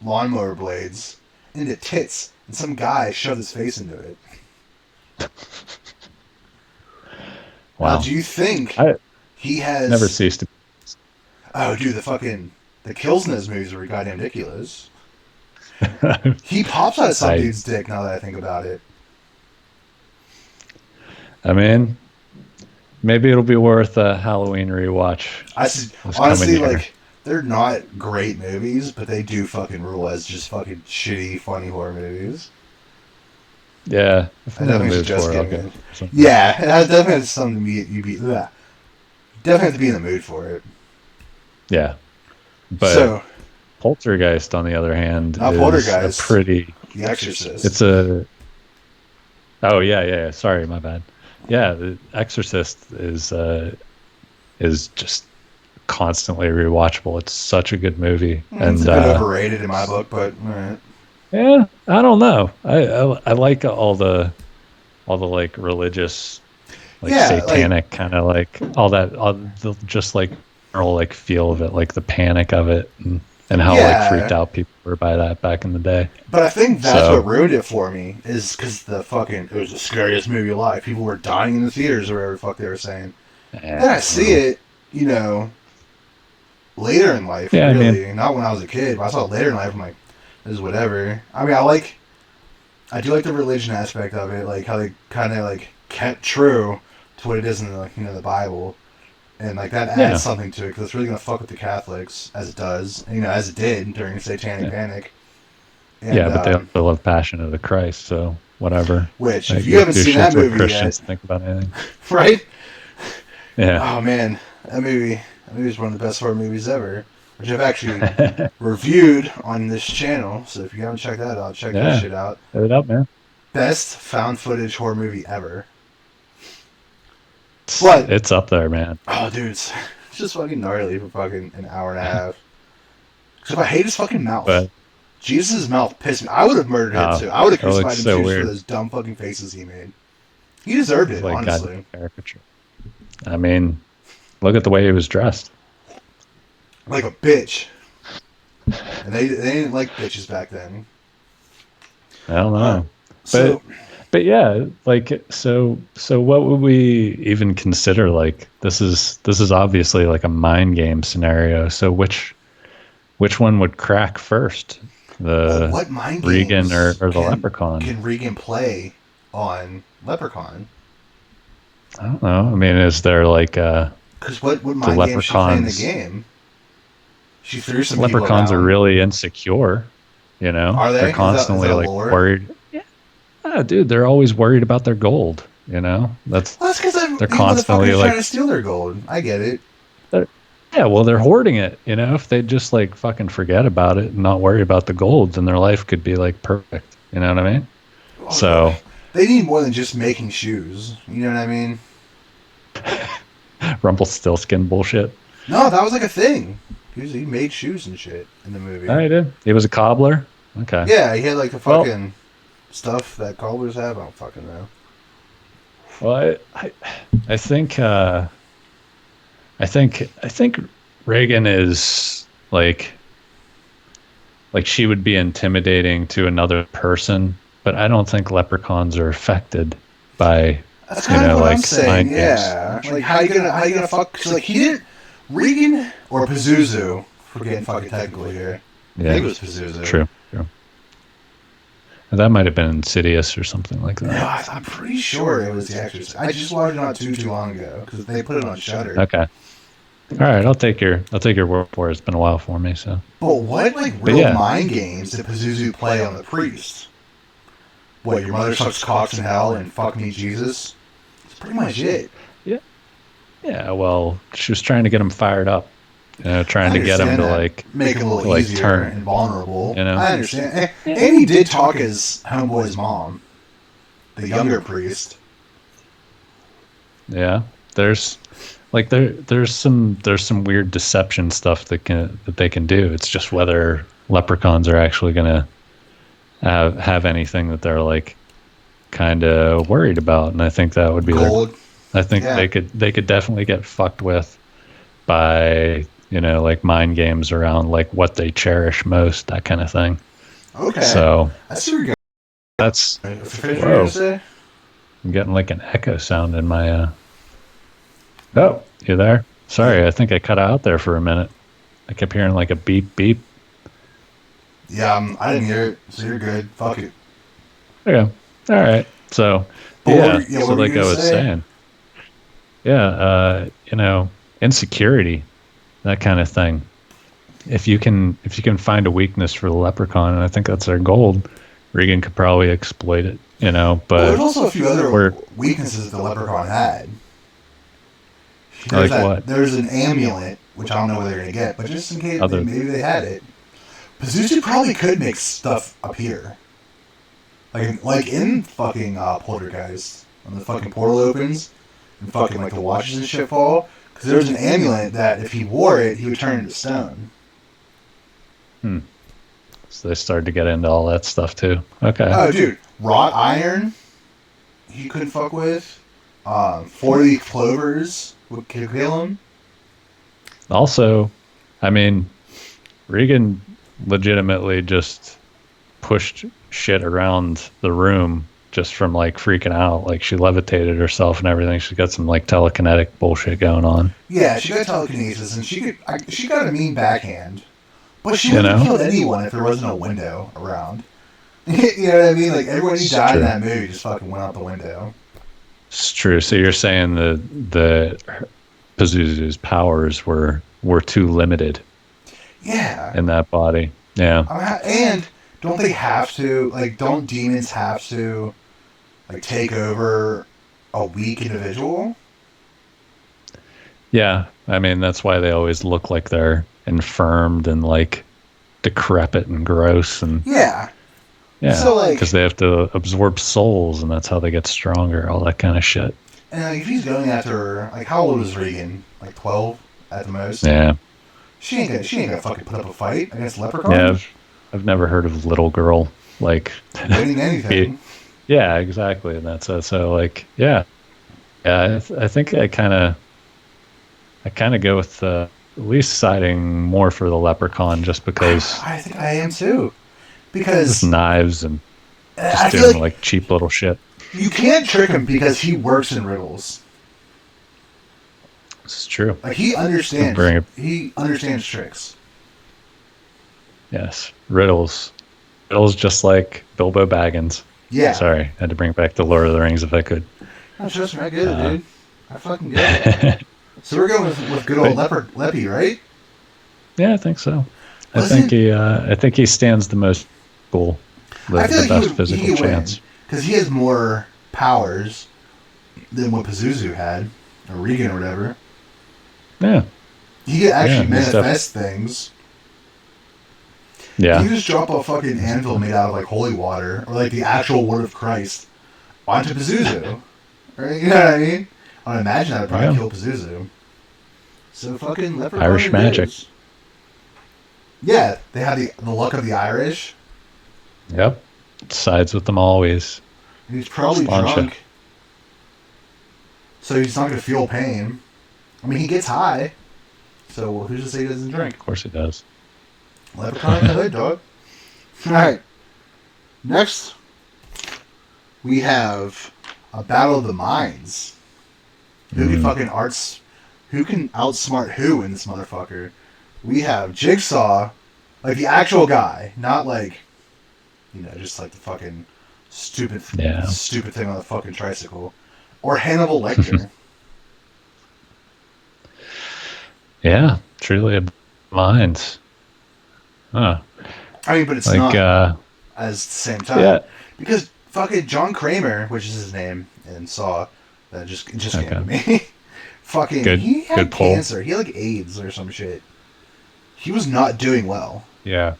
lawnmower blades into tits, and some guy shoved his face into it. Wow. Now, do you think I- he has Never ceased to. Oh, dude, the kills in those movies are goddamn ridiculous. He pops out some dude's dick. Now that I think about it, I mean, maybe it'll be worth a Halloween rewatch. Honestly, like, they're not great movies, but they do fucking rule as just fucking shitty, funny horror movies. Yeah, if I'm in the mood for it, I'll go. Yeah, it has definitely something to be. Definitely have to be in the mood for it. Yeah, but Poltergeist, on the other hand, is a pretty. The Exorcist. It's a. Oh yeah. Sorry, my bad. Yeah, The Exorcist is just constantly rewatchable. It's such a good movie, and it's a bit overrated in my book, but right. Yeah, I don't know. I like all the like religious, like satanic kind of like all the just like general like feel of it, like the panic of it, and how like freaked out people were by that back in the day. But I think that's what ruined it for me, is because it was the scariest movie alive. People were dying in the theaters or whatever the fuck they were saying. Then I see it, later in life, really. Not when I was a kid, but I saw it later in life, I'm like, this is whatever. I mean, I do like the religion aspect of it, like how they kind of like kept true to what it is in the Bible. And like that adds something to it, because it's really gonna fuck with the Catholics, as it does, as it did during the Satanic Panic. And, but they also love Passion of the Christ, so whatever. Which, if you haven't seen that movie Christians yet, think about anything, right? Yeah. Oh man, that movie is one of the best horror movies ever, which I've actually reviewed on this channel. So if you haven't checked that out, check that shit out. Hit it up, man. Best found footage horror movie ever. But it's up there, man. Oh, dude, it's just fucking gnarly for fucking an hour and a half. Because I hate his fucking mouth. But Jesus' mouth pissed me. I would have murdered him too. I would have crucified him too for those dumb fucking faces he made. He deserved it, like, honestly. Caricature. I mean, look at the way he was dressed. Like a bitch. And they didn't like bitches back then. I don't know. But yeah, like so what would we even consider, like this is obviously like a mind game scenario. So which one would crack first? What mind Regan or the Leprechaun? Can Regan play on Leprechaun? I don't know. I mean, is there like because what mind game she play in the game? She threw some Leprechauns are really insecure, Are they? They're constantly like worried. Yeah, dude, they're always worried about their gold. That's because they're constantly like trying to steal their gold. I get it. Yeah, well, they're hoarding it. If they just like fucking forget about it and not worry about the gold, then their life could be like perfect. You know what I mean? Oh, so they need more than just making shoes. You know what I mean? Rumpelstiltskin bullshit. No, that was like a thing. He made shoes and shit in the movie. Oh, he did. He was a cobbler. Okay. Yeah, he had like the fucking stuff that cobblers have. I don't fucking know. Well, I think Reagan is like she would be intimidating to another person, but I don't think leprechauns are affected by that's kind of what I'm saying. Yeah, like how you gonna fuck? Cause like he didn't Regan or Pazuzu. We're getting fucking technical here. Yeah, I think it was Pazuzu. True. That might have been Insidious or something like that. No, I'm pretty sure it was The Exorcist. I just watched it not too long ago because they put it on Shudder. Okay. All right, I'll take your word for it. It's been a while for me, so. But what real mind games did Pazuzu play on the priest? What, your mother sucks cocks in hell and fuck me Jesus? That's pretty much it. Yeah. Yeah. Well, she was trying to get him fired up. Trying to get him to like make it a little easier turn and vulnerable. I understand. And he did talk as homeboy's mom, the younger priest. Yeah, there's some weird deception stuff that they can do. It's just whether leprechauns are actually gonna have anything that they're like kind of worried about, and I think that would be gold. I think they could definitely get fucked with by like mind games around like what they cherish most, that kind of thing. Okay. So that's whoa. I'm getting like an echo sound in my Oh, you there? Sorry, I think I cut out there for a minute. I kept hearing like a beep beep. Yeah, I didn't hear it, so you're good. Fuck it. Yeah. All right. So, But yeah. what So, were you like I gonna was say? saying, yeah, insecurity, that kind of thing. If you can find a weakness for the leprechaun, and I think that's their goal, Regan could probably exploit it. Well, there's But also a few other we're weaknesses the leprechaun had. like what There's an amulet, which I don't know what they're gonna get, but just in case other maybe they had it. Pazuzu probably could make stuff appear, like in fucking Poltergeist, when the fucking portal opens and fucking like the watches and shit fall. Because there's an amulet that if he wore it, he would turn into stone. hmm. So they started to get into all that stuff too. Okay. Oh, dude, wrought iron, he couldn't fuck with. 40 clovers would kill him. Also, I mean, Regan legitimately just pushed shit around the room just from like freaking out. Like she levitated herself and everything. She got some like telekinetic bullshit going on. Yeah, she got telekinesis, and she got a mean backhand. But she You wouldn't have know, killed anyone if there wasn't a window around. You know what I mean? Like, everyone who it's died in true. that movie just fucking went out the window. It's true. So you're saying the Pazuzu's powers were too limited Yeah. in that body. Yeah. And don't they have to, like, don't demons have to, like, take over a weak individual? Yeah. I mean, that's why they always look like they're infirmed and like decrepit and gross and Yeah. yeah, So, like, because they have to absorb souls and that's how they get stronger, all that kind of shit. and like, if he's going after, like, how old is Regan? Like 12 at the most? Yeah. She ain't gonna fucking put up a fight against Leprechaun? Yeah, I've never heard of little girl like Winning anything. yeah, exactly. And that's so like yeah. I think I kind of go with at least siding more for the leprechaun just because I think I am too. just Because knives and just I feel doing like like cheap little shit. you can't trick him because he works in riddles. It's true. Like he And understands. bring it. He understands tricks. Yes, riddles, just like Bilbo Baggins. Yeah. Sorry, I had to bring back the Lord of the Rings if I could. No, trust me, I get it, Uh, dude. I fucking get it. So we're going with good old but Leppy, right? yeah, I think so. Wasn't I think he stands the most cool, I feel the like best he physical would win chance. because he has more powers than what Pazuzu had or Regan or whatever. Yeah, He could yeah, actually manifest things. yeah. You just drop a fucking anvil made out of like holy water or like the actual word of Christ onto Pazuzu. Right? You know what I mean? I imagine that would probably Yeah. kill Pazuzu. So fucking leprechaun Irish it magic. is. Yeah, they have the luck of the Irish. Yep, sides with them always. And he's probably Sponge drunk. So he's not gonna feel pain. I mean, he gets high. So who's to say he doesn't drink? Of course he does. Leprechaun in the hood, dog. Alright. Next, we have a battle of the minds. Who can fucking who can outsmart who in this motherfucker? We have Jigsaw, like the actual guy, not like, just like the fucking stupid thing on the fucking tricycle. Or Hannibal Lecter. Yeah, truly a minds. Huh. I mean, but it's Like, not at the same time. yeah. Because fucking John Kramer, which is his name, and Saw, that just came to me. Fucking, he had good pull. cancer. He had like AIDS or some shit. He was not doing well. Yeah.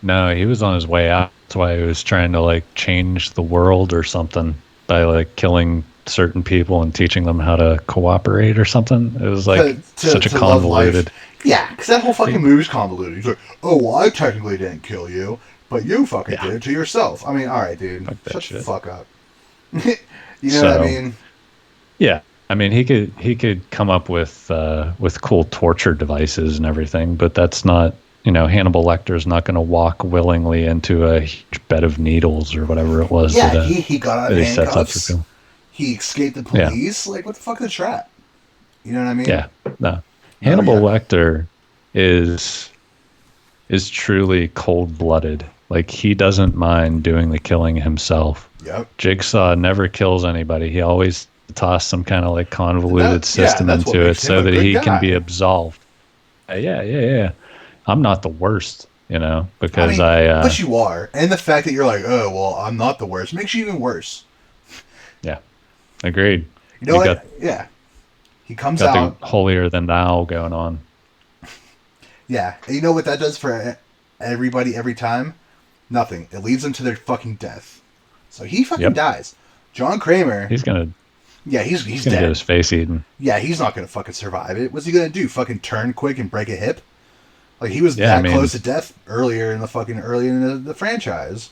No, he was on his way out. That's why he was trying to like change the world or something by like killing certain people and teaching them how to cooperate or something. It was like such a to love life. convoluted. Yeah, because that whole fucking movie's convoluted. He's like, oh, well, I technically didn't kill you, but you fucking did it to yourself. I mean, all right, dude. Fuck that Shut shit. the fuck up. You know what I mean? Yeah. I mean, he could come up with cool torture devices and everything, but that's not, Hannibal Lecter's not going to walk willingly into a huge bed of needles or whatever it was. Yeah, he got out of that he sets up for handcuffs. people. He escaped the police. Yeah. Like, what the fuck is a trap? You know what I mean? Yeah. No. Hannibal yeah. Lecter is truly cold-blooded. Like, he doesn't mind doing the killing himself. Yep. Jigsaw never kills anybody. He always tosses some kind of like convoluted system that's what into it makes him so a that good he can be guy. absolved. Yeah. I'm not the worst, I because mean, but you are. And the fact that you're like, oh, well, I'm not the worst makes you even worse. yeah, agreed. You know You what? Yeah. He comes got the out. holier than thou going on. Yeah. And you know what that does for everybody every time? Nothing. It leads them to their fucking death. So he fucking Yep. dies. John Kramer. He's gonna Yeah, he's get dead. his face eaten. Yeah, he's not gonna fucking survive it. What's he gonna do? Fucking turn quick and break a hip? Like he was Yeah, that close to death earlier in the franchise.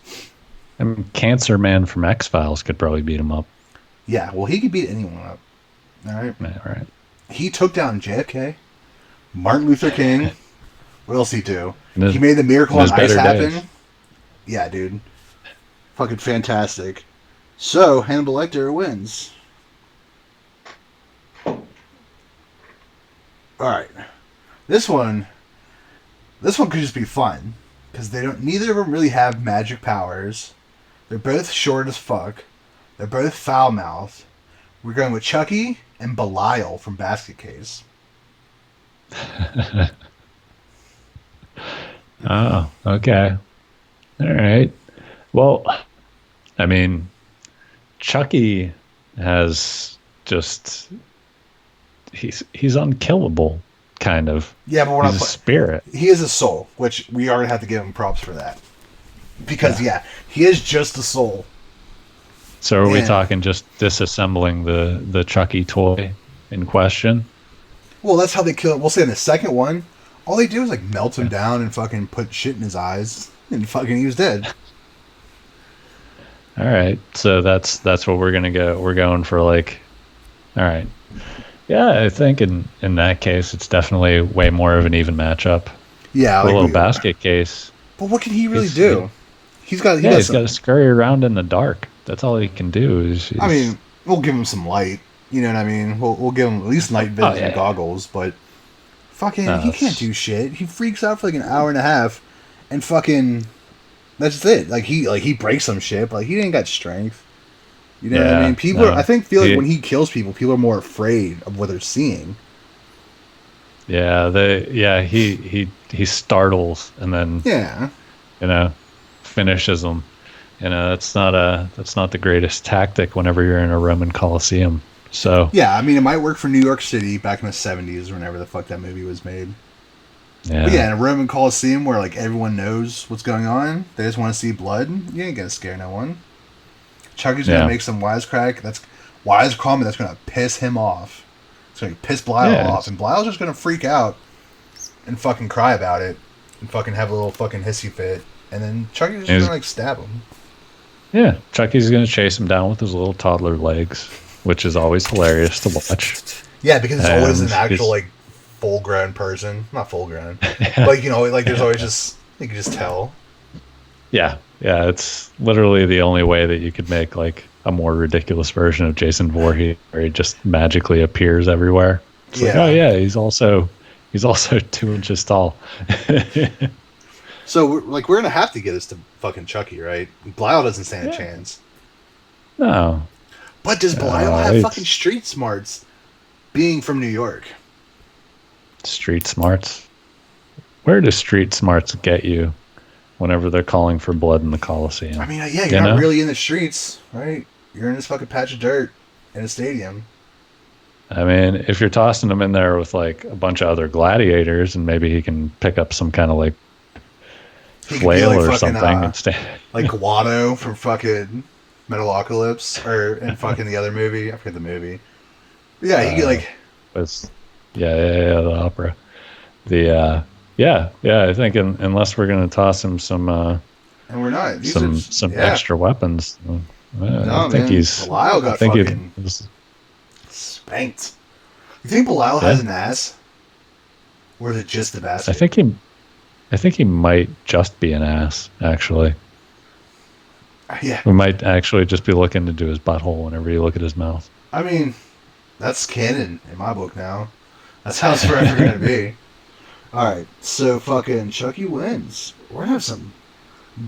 Cancer Man from X-Files could probably beat him up. Yeah, well he could beat anyone up. All right. Yeah, right. He took down JFK, Martin Luther King. What else he do? His, He made the Miracle on Ice happen. days. Yeah, dude. Fucking fantastic. So Hannibal Lecter wins. All right, this one could just be fun because neither of them really have magic powers. They're both short as fuck. They're both foul mouthed. We're going with Chucky and Belial from Basket Case. Oh, okay. All right. Well, I mean, Chucky has just he's unkillable, kind of. Yeah, but we're He's not a spirit. He is a soul, which we are gonna have to give him props for that. Because he is just a soul. So are we talking just disassembling the Chucky toy in question? Well, that's how they kill him. We'll say in the second one, all they do is like melt him down and fucking put shit in his eyes, and fucking he was dead. All right, so that's what we're gonna go. We're going for like, all right, yeah. I think in that case, it's definitely way more of an even matchup. Yeah, a little basket case. But what can he really do? He's got to scurry around in the dark. That's all he can do. I mean, we'll give him some light. You know what I mean? We'll give him at least night vision goggles, but fucking he can't do shit. He freaks out for like an hour and a half, and fucking that's it. Like he breaks some shit, but like, he ain't got strength. You know what I mean? People, I feel like when he kills people, people are more afraid of what they're seeing. Yeah, he startles and then finishes them. That's not the greatest tactic whenever you're in a Roman Coliseum. So yeah, I mean, it might work for New York City back in the 70s, whenever the fuck that movie was made. Yeah, but yeah, in a Roman Coliseum where like everyone knows what's going on, they just want to see blood. You ain't gonna scare no one. Chucky's gonna make some wisecrack. That's comment that's gonna piss him off. It's gonna piss Belial off, and Belial's just gonna freak out and fucking cry about it and fucking have a little fucking hissy fit, and then Chucky's just gonna like stab him. Yeah, Chucky's gonna chase him down with his little toddler legs, which is always hilarious to watch. Yeah, because it's always an actual like full-grown person, not full-grown, but like there's always just you can just tell. Yeah, it's literally the only way that you could make like a more ridiculous version of Jason Voorhees, where he just magically appears everywhere. It's like, oh yeah, he's also 2 inches tall. So we're gonna have to get us to fucking Chucky, right? Belial doesn't stand a chance. No. But does Belial have fucking street smarts, being from New York? Street smarts? Where do street smarts get you whenever they're calling for blood in the Coliseum? I mean, yeah, you're not really in the streets, right? You're in this fucking patch of dirt in a stadium. I mean, if you're tossing him in there with like a bunch of other gladiators, and maybe he can pick up some kind of like flail or fucking, something. Like Guado from fucking Metalocalypse, or in fucking the other movie. I forget the movie. But yeah, he could like. The opera. I think unless we're gonna toss him some. And we're not. Some extra weapons. I think Belial got fucking spanked. You think Belial has an ass? Or is it just a basket? I think he might just be an ass, actually. Yeah. We might actually just be looking into his butthole whenever you look at his mouth. I mean, That's canon in my book now. That's how it's forever gonna be. Alright, so fucking Chucky wins. We're gonna have some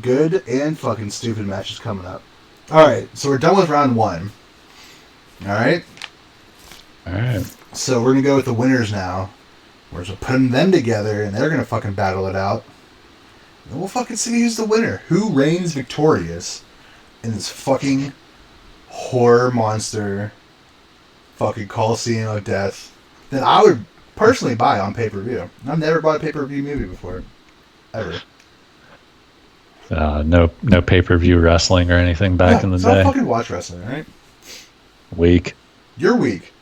good and fucking stupid matches coming up. Alright, so we're done with round 1. Alright? Alright. So we're gonna go with the winners now. We're just putting them together and they're gonna fucking battle it out. And we'll fucking see who's the winner. Who reigns victorious in this fucking horror monster fucking Coliseum of Death that I would personally buy on pay-per-view. I've never bought a pay-per-view movie before. Ever. No pay-per-view wrestling or anything back in the so day. I fucking watch wrestling, right? Weak. You're weak.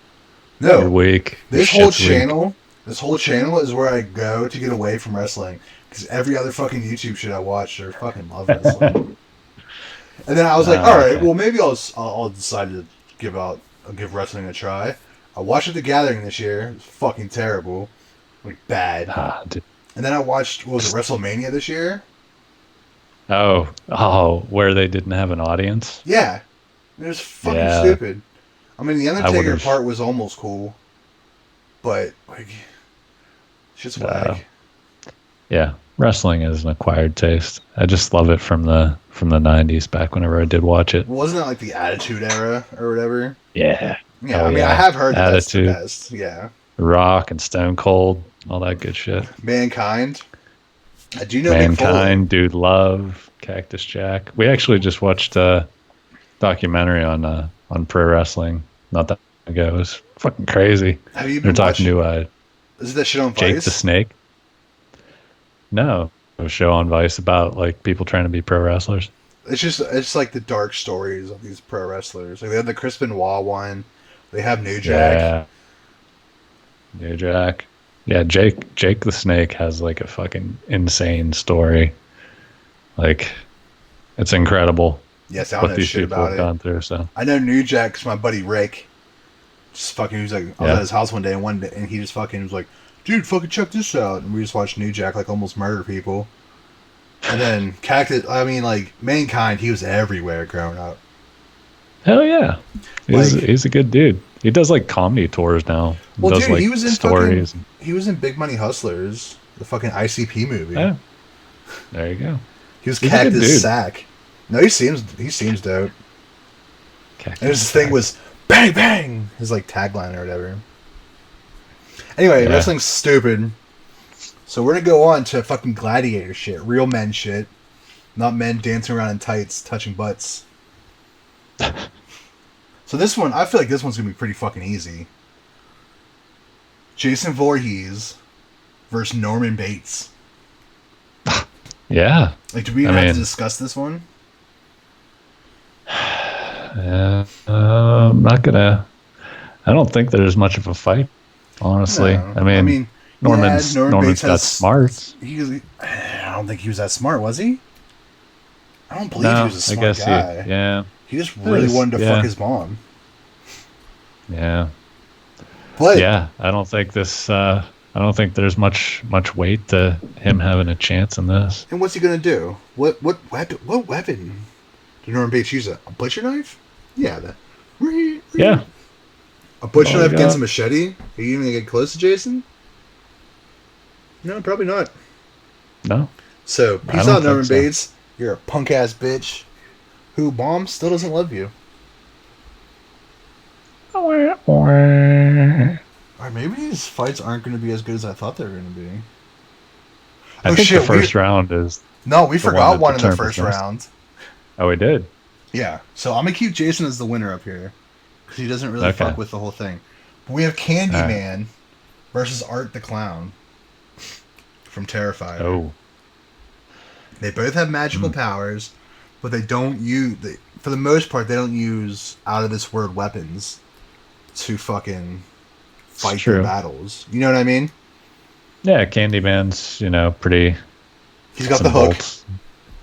No. You're weak. This whole channel is where I go to get away from wrestling. Because every other fucking YouTube shit I watch, I fucking love wrestling. And then I was like, alright, well maybe I'll decide to give wrestling a try. I watched The Gathering this year. It was fucking terrible. Like, bad. And then I watched, what was it, WrestleMania this year? Oh, where they didn't have an audience? Yeah. It was fucking stupid. I mean, the Undertaker part was almost cool. But, like, shit's whack. Yeah. Wrestling is an acquired taste. I just love it from the 90s back whenever I did watch it. Wasn't it like the Attitude Era or whatever? Yeah. Yeah, I mean, I have heard that that's the best. Yeah. Rock and Stone Cold, all that good shit. Mankind. I do know Mankind, Dude Love, Cactus Jack. We actually just watched a documentary on pro wrestling not that long ago. It was fucking crazy. Have you been talking to is it that shit on Vice? Jake the Snake? No. A show on Vice about like people trying to be pro wrestlers. It's like the dark stories of these pro wrestlers. Like they have the Chris Benoit one. They have New Jack. Yeah. New Jack. Yeah, Jake the Snake has like a fucking insane story. Like, it's incredible. Yes, I don't know shit about it. Gone through, so. I know New Jack because my buddy Rick, just fucking, he was like, I was at his house one day and he just fucking was like, dude, fucking check this out. And we just watched New Jack like almost murder people. And then Mankind, he was everywhere growing up. Hell yeah. He's a good dude. He does like comedy tours now. Well, does, dude, like, he was in stories. He was in Big Money Hustlers, the fucking ICP movie. Yeah. There you go. He was Cactus Sack. No, he seems dope. And his thing was bang bang. His like tagline or whatever. Anyway, wrestling's stupid. So we're gonna go on to fucking gladiator shit, real men shit, not men dancing around in tights, touching butts. So this one, I feel like this one's gonna be pretty fucking easy. Jason Voorhees versus Norman Bates. Yeah. Like, do we even have to discuss this one? I'm not gonna. I don't think there's much of a fight, honestly. No. I mean Norman's got smarts. I don't think he was that smart, was he? I don't believe he was a smart guy. He just really wanted to fuck his mom. Yeah. But yeah, I don't think there's much weight to him having a chance in this. And what's he gonna do? What weapon did Norman Bates use? A butcher knife? Yeah. Yeah. A butcher knife against a machete? Are you even gonna get close to Jason? No, probably not. No. So, peace out, Norman Bates. You're a punk ass bitch who mom still doesn't love you. Or maybe these fights aren't going to be as good as I thought they were going to be. I think the first round is... No, we forgot one in the first round. Oh, we did? Yeah. So I'm going to keep Jason as the winner up here. Because he doesn't really fuck with the whole thing. But we have Candyman versus Art the Clown from Terrifier. Oh. They both have magical powers, but they don't use... for the most part, they don't use out-of-this-world weapons to fucking fight their battles. You know what I mean? Yeah, Candyman's, pretty... He's got the hook.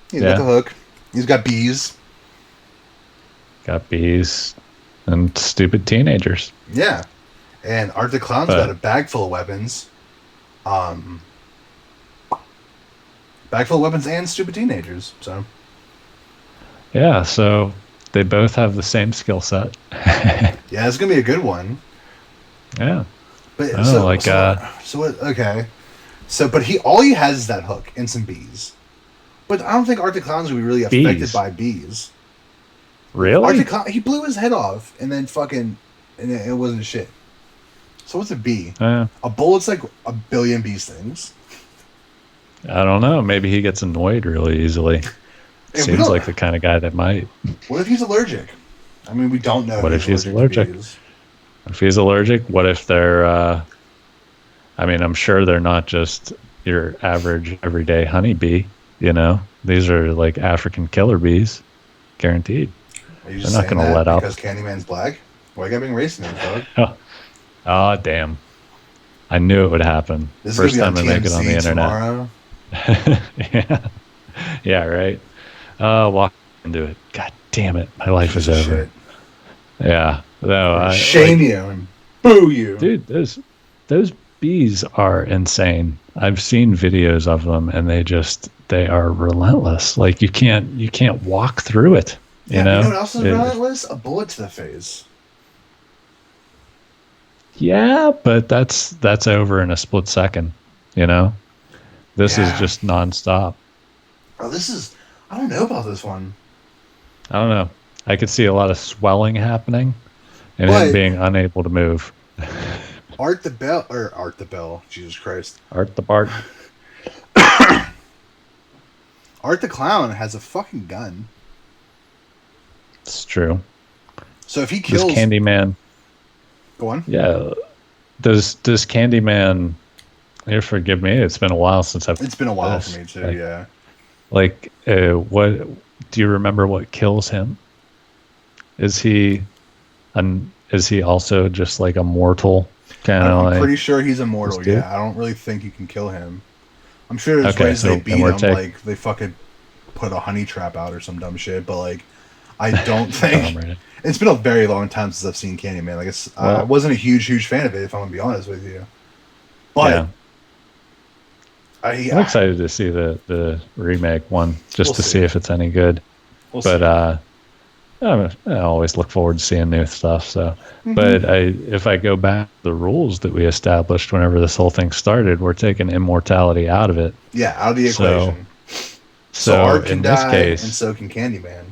He's got the hook. He's got bees. Got bees and stupid teenagers. Yeah. And Art the Clown's got a bag full of weapons. Bag full of weapons and stupid teenagers, so... Yeah, so they both have the same skill set. Yeah, it's going to be a good one. Yeah. But Oh, like so what? Okay. So, but all he has is that hook and some bees. But I don't think Art the Clown's gonna be really affected bees. by bees. Art Really? the Clown, he blew his head off and then fucking, and it wasn't shit. So what's a bee? A bullet's like a billion bee stings. I don't know. Maybe he gets annoyed really easily. Seems like the kind of guy that might. What if he's allergic? I mean, we don't know. What if he's allergic? If he's allergic, what if they're? I mean, I'm sure they're not just your average everyday honeybee. You know, these are like African killer bees, guaranteed. Are you just they're not going to let up because Candyman's black. Why you got being racist, dog? Oh, damn! I knew it would happen. This First time I make it on the internet. Yeah, right. Walk into it. God damn it! My life is over. Shit. Yeah, no. Shame you and boo you, dude. Those bees are insane. I've seen videos of them, and they are relentless. Like you can't walk through it. You know what else is relentless? A bullet to the face. Yeah, but that's over in a split second. You know, this is just nonstop. Oh, I don't know about this one. I don't know. I could see a lot of swelling happening and him being unable to move. Art the Bell. Jesus Christ. Art the Bart. Art the Clown has a fucking gun. It's true. So if he kills Candyman. Go on. Yeah. Does Candyman, here, forgive me, it's been a while since It's been a while for me too, yeah. Like, what do you remember what kills him? Is he also just like a mortal kind of? I'm pretty sure he's immortal. Yeah, I don't really think you can kill him. I'm sure there's ways they beat him, like they fucking put a honey trap out or some dumb shit. But like, I don't think it's been a very long time since I've seen Candyman. Like, I wasn't a huge fan of it, if I'm gonna be honest with you. But I'm excited to see the remake one just to see if it's any good. But I always look forward to seeing new stuff. So, but if I go back to the rules that we established whenever this whole thing started, we're taking immortality out of it. Yeah, out of the equation. So Art can die, this case, and so can Candyman.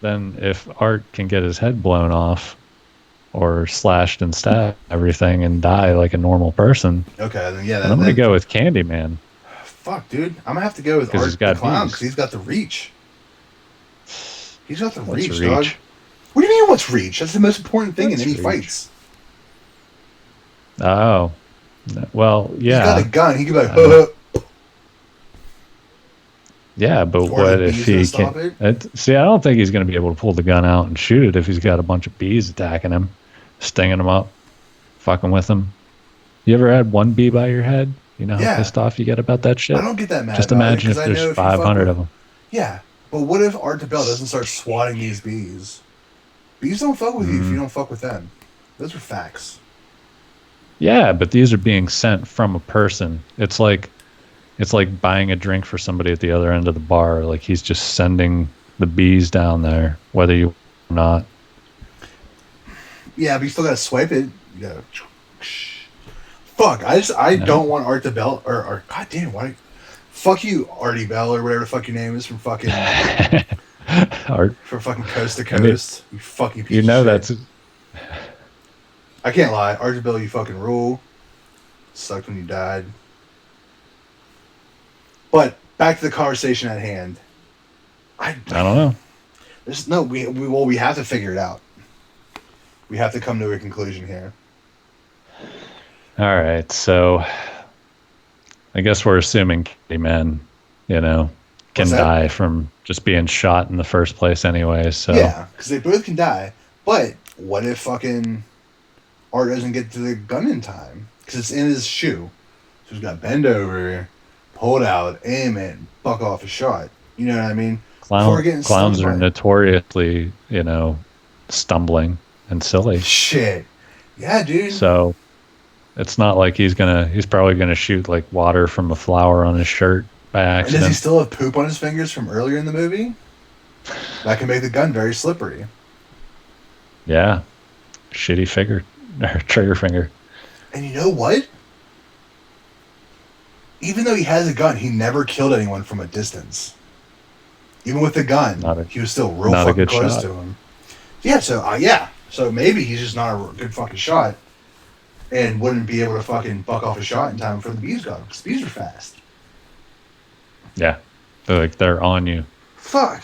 Then if Art can get his head blown off, or slashed and stabbed everything and die like a normal person. Okay, then yeah. I'm gonna go with Candyman. Fuck, dude, I'm gonna have to go with Art the Clown because he's got the reach. He's got the reach, dog. What do you mean, what's reach? That's the most important thing in any fights. Oh. Well, yeah. He's got a gun. He could be like, yeah, but what if he can't? See, I don't think he's going to be able to pull the gun out and shoot it if he's got a bunch of bees attacking him, stinging him up, fucking with him. You ever had one bee by your head? You know how pissed off you get about that shit? I don't get that mad. Just imagine if there's 500 of them. Yeah. But what if Art the Bell doesn't start swatting these bees? Bees don't fuck with you if you don't fuck with them. Those are facts. Yeah, but these are being sent from a person. It's like buying a drink for somebody at the other end of the bar. Like he's just sending the bees down there, whether you or not. Yeah, but you still gotta swipe it. You gotta. Fuck! I don't want Art the Bell or God damn, why? Fuck you, Artie Bell, or whatever the fuck your name is from fucking Art. From fucking Coast to Coast. You fucking piece of shit. That's. I can't lie, Artie Bell, you fucking rule. Sucked when you died. But back to the conversation at hand. I don't know. There's no we have to figure it out. We have to come to a conclusion here. All right, so I guess we're assuming Candyman, can die from just being shot in the first place anyway. So yeah, because they both can die. But what if fucking Art doesn't get to the gun in time because it's in his shoe? So he's got to bend over, pull it out, aim it, buck off a shot. You know what I mean? Clowns are notoriously, stumbling and silly. Shit. Yeah, dude. So it's not like he's probably gonna shoot like water from a flower on his shirt by accident. And does he still have poop on his fingers from earlier in the movie? That can make the gun very slippery. Yeah. Shitty or trigger finger. And you know what? Even though he has a gun, he never killed anyone from a distance. Even with the gun, he was still real fucking close to him. Yeah, so maybe he's just not a good fucking shot, and wouldn't be able to fucking buck off a shot in time for the bees gun, because bees are fast. Yeah, they're on you. Fuck.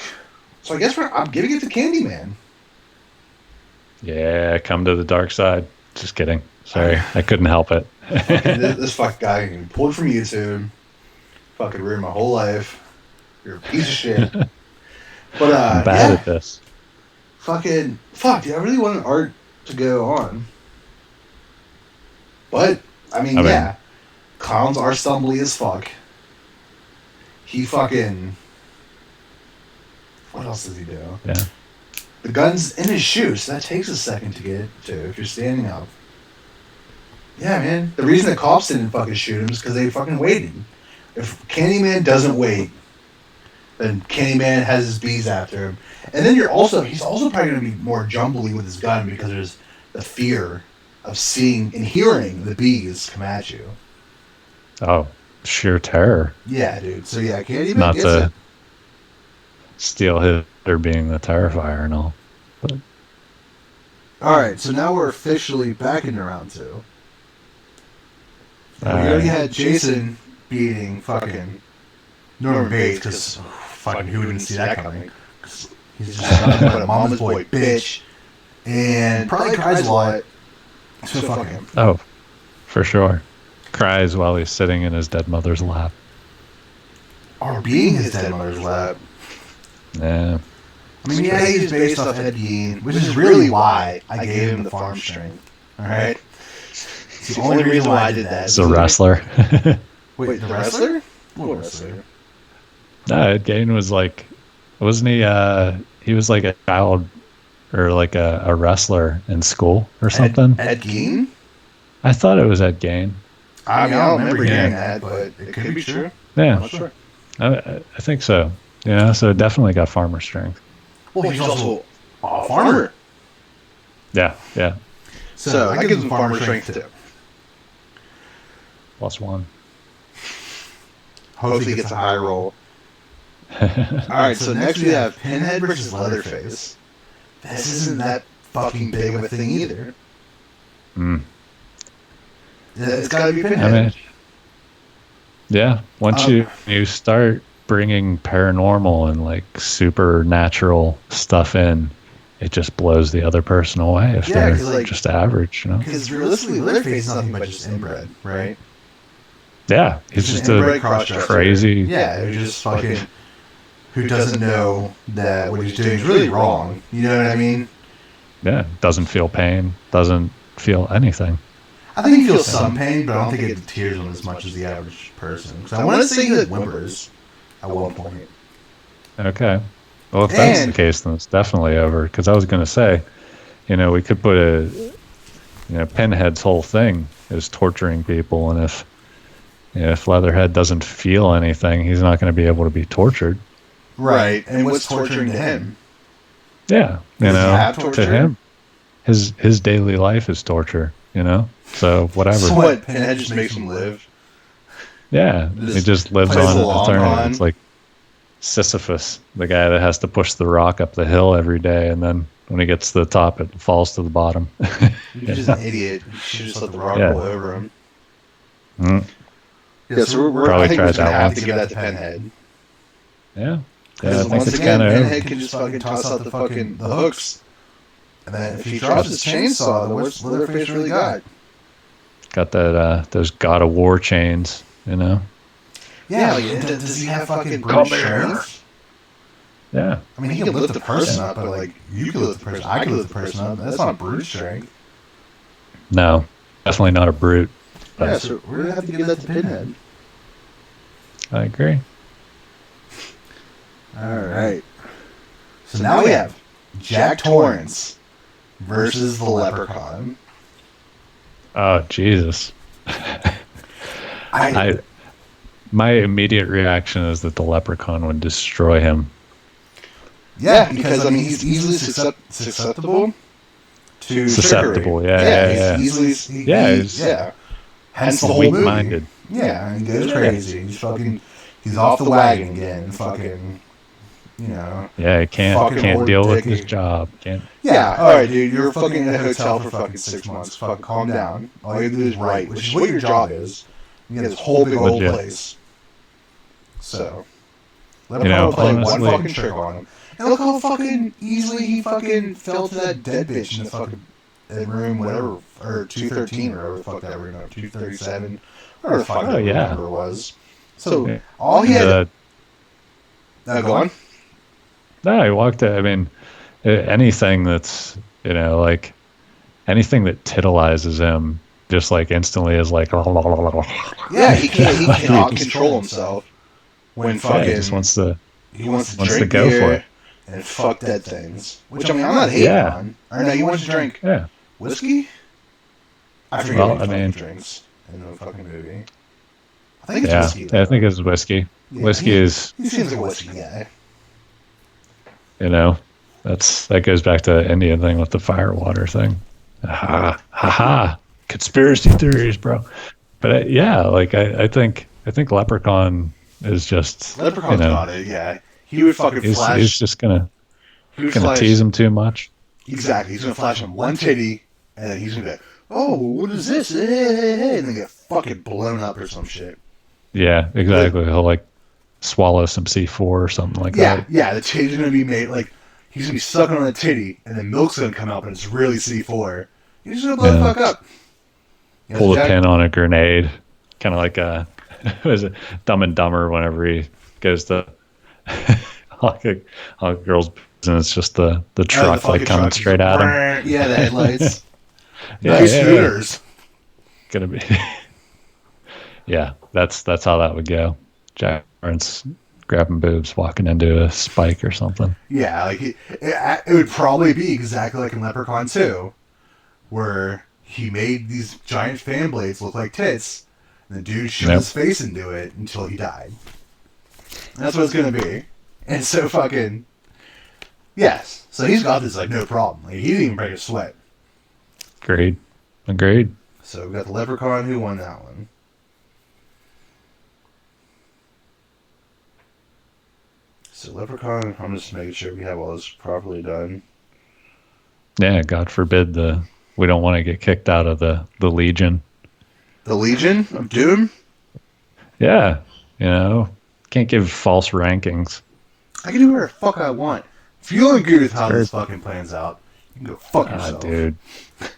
So I guess I'm giving it to Candyman. Yeah, come to the dark side. Just kidding. Sorry, I couldn't help it. This fucking guy pulled from YouTube. Fucking ruined my whole life. You're a piece of shit. But I'm bad at this. Fuck, dude, I really wanted art to go on. But, I mean, clowns are stumbly as fuck. He fucking... What else does he do? Yeah. The gun's in his shoe, so that takes a second to get to if you're standing up. Yeah, man. The reason the cops didn't fucking shoot him is because they fucking waited. If Candyman doesn't wait, then Candyman has his bees after him. And then he's also probably going to be more jumbly with his gun because there's the fear of seeing and hearing the bees come at you. Oh, sheer terror. Yeah, dude. So yeah, Candyman not gets to it. Steal Hitter being the Terrifier and all. But all right, so now we're officially back into round 2. We already had Jason beating fucking Norman Bates because fucking who didn't see that coming? He's just nothing but a mama's boy bitch, and probably cries a lot. So fuck him. Oh, for sure. Cries while he's sitting in his dead mother's lap. Or being his dead mother's lap. Yeah. I mean, yeah, he's based off Ed Gein, which is really why I gave him the farm strength. Alright? It's the only reason why I did that. He's a wrestler. Wait, the wrestler? What wrestler? No, Ed Gein was like, wasn't he, he was like a child or like a wrestler in school or something? Ed Gein? I thought it was Ed Gein. I don't remember hearing that, but it could be true. Yeah. I'm not sure. I think so. Yeah, so it definitely got farmer strength. Well, he's also a farmer. Yeah, yeah. So I give him farmer strength too. +1. Hopefully he gets a high roll. Alright, so next we have Pinhead versus Leatherface. This isn't that fucking big of a thing either. It's gotta be Pinhead. I mean, yeah, once you start bringing paranormal and like supernatural stuff in, it just blows the other person away if they're like, just average, you know? Because realistically, Leatherface is nothing but just inbred, right? Yeah, he's just a crazy... Yeah, who just fucking... Who doesn't know that what he's doing is really wrong. You know what I mean? Yeah, doesn't feel pain, doesn't feel anything. I think he feels some pain, but I don't think it tears him as much as the average person. Because I want to say he whimpers at one point. Okay. Well, if that's the case, then it's definitely over. Because I was going to say, you know, we could put Pinhead's whole thing is torturing people, and if Leatherhead doesn't feel anything, he's not going to be able to be tortured. Right. And what's torturing to him? Yeah, to him, his daily life is torture. You know, so whatever. So what? Pinhead just makes him live. Yeah, he just lives on eternity. It's like Sisyphus, the guy that has to push the rock up the hill every day, and then when he gets to the top, it falls to the bottom. You're just an idiot. You should just let the rock roll over him. Yeah, so I think we're going to have to give that to Pinhead. Yeah. Because once again, Pinhead can just fucking toss out the hooks. And then if he drops his chainsaw, then what's Leatherface really got? Got that those God of War chains, you know? Yeah, like, does he have fucking brute strength? Yeah. I mean, he can lift the person up, but like, you can lift the person, I can lift the person up. That's not brute strength. No, definitely not a brute. Yeah, so we're going to have to give that to Pinhead. I agree. Alright. So now we have Jack Torrance versus the Leprechaun. Oh, Jesus. My immediate reaction is that the Leprechaun would destroy him. Yeah, because I mean, he's easily susceptible to susceptible. trickery. Yeah. He's easily. Yeah. Hence the whole movie. Weak-minded. Yeah, and he goes crazy. He's off the wagon again. Fucking, you know. Yeah, he can't deal with his job. Yeah, alright, dude, you're fucking in a hotel for fucking 6 months. Fucking calm down. All you have to do is write, which is what your job is. You get this whole big old place. So, let him play one fucking trick on him. And look how fucking easily he fucking fell to that dead bitch in the fucking room, whatever, or 213 or whatever the fuck that room, 237, whatever the fuck that number was. So, all he had... go on. No, he walked out. I mean, anything that's, like, anything that titillizes him just, like, instantly is like... Yeah, he cannot control himself when fucking... he just wants to... He wants to drink go for it. And fuck dead things. Which, I mean, I'm not hating on. Or no, he wants to drink whiskey? I forget what he drinks in the fucking movie. I think it's whiskey, though. Yeah, I think it's whiskey. Yeah, whiskey is... He seems like a whiskey guy. That goes back to the Indian thing with the fire water thing. Ha. Conspiracy theories, bro. But I think Leprechaun is just... Leprechaun's got it, yeah. He would fucking flash... He's just gonna tease him too much. Exactly. He's gonna flash him one titty, and then he's gonna be like, oh, what is this? Hey, and then get fucking blown up or some shit. Yeah, exactly. He'll, like, swallow some C4 or something like that. Yeah, the titty's gonna be made, like, he's gonna be sucking on the titty, and then milk's gonna come out, but it's really C4. He's just gonna blow the fuck up. Pull a pin on a grenade. Kind of like was it Dumb and Dumber whenever he goes to all a girl's and it's just the truck the like coming straight at him. Yeah, the headlights. Nice scooters. Gonna be. Yeah, that's how that would go. Jack Lawrence grabbing boobs, walking into a spike or something. Yeah, like it would probably be exactly like in Leprechaun 2, where he made these giant fan blades look like tits, and the dude shoved his face into it until he died. And that's what it's gonna be. And so fucking yes. So he's got this like no problem. Like, he didn't even break a sweat. Agreed. So we got the Leprechaun who won that one. So Leprechaun, I'm just making sure we have all this properly done. Yeah, God forbid we don't want to get kicked out of the Legion. The Legion of Doom? Yeah, can't give false rankings. I can do whatever the fuck I want. If you don't agree with how this fucking plans out, you can go fuck yourself. Dude,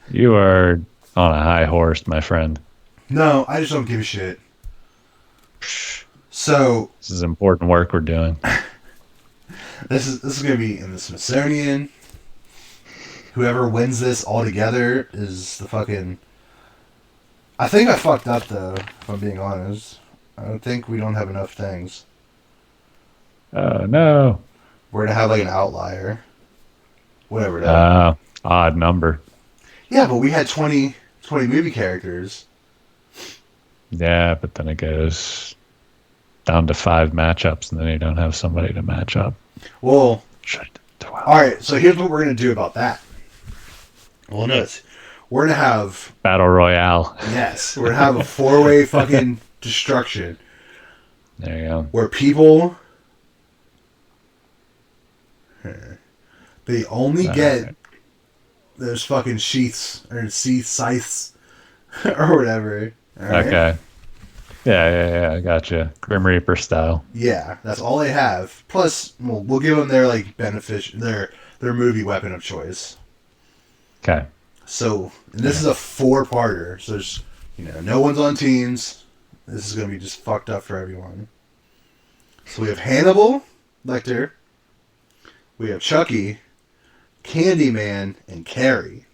you are on a high horse, my friend. No, I just don't give a shit. So this is important work we're doing. This is gonna be in the Smithsonian. Whoever wins this all together is the fucking... I think I fucked up though, if I'm being honest. I don't think we don't have enough things. No. We're gonna have like an outlier. Whatever that is. Odd number. Yeah, but we had 20 movie characters. Yeah, but then it goes down to 5 matchups, and then you don't have somebody to match up. Well, alright, so here's what we're going to do about that. Well, notice, we're going to have... Battle Royale. Yes, we're going to have a 4-way fucking destruction. There you go. Where people... They only get those fucking sheaths, or scythes, or whatever. Right? Okay. Yeah, I gotcha. Grim Reaper style. Yeah, that's all they have. Plus, we'll give them their like their movie weapon of choice. Okay. So this is a 4-parter. So there's no one's on teams. This is gonna be just fucked up for everyone. So we have Hannibal Lecter. We have Chucky, Candyman, and Carrie.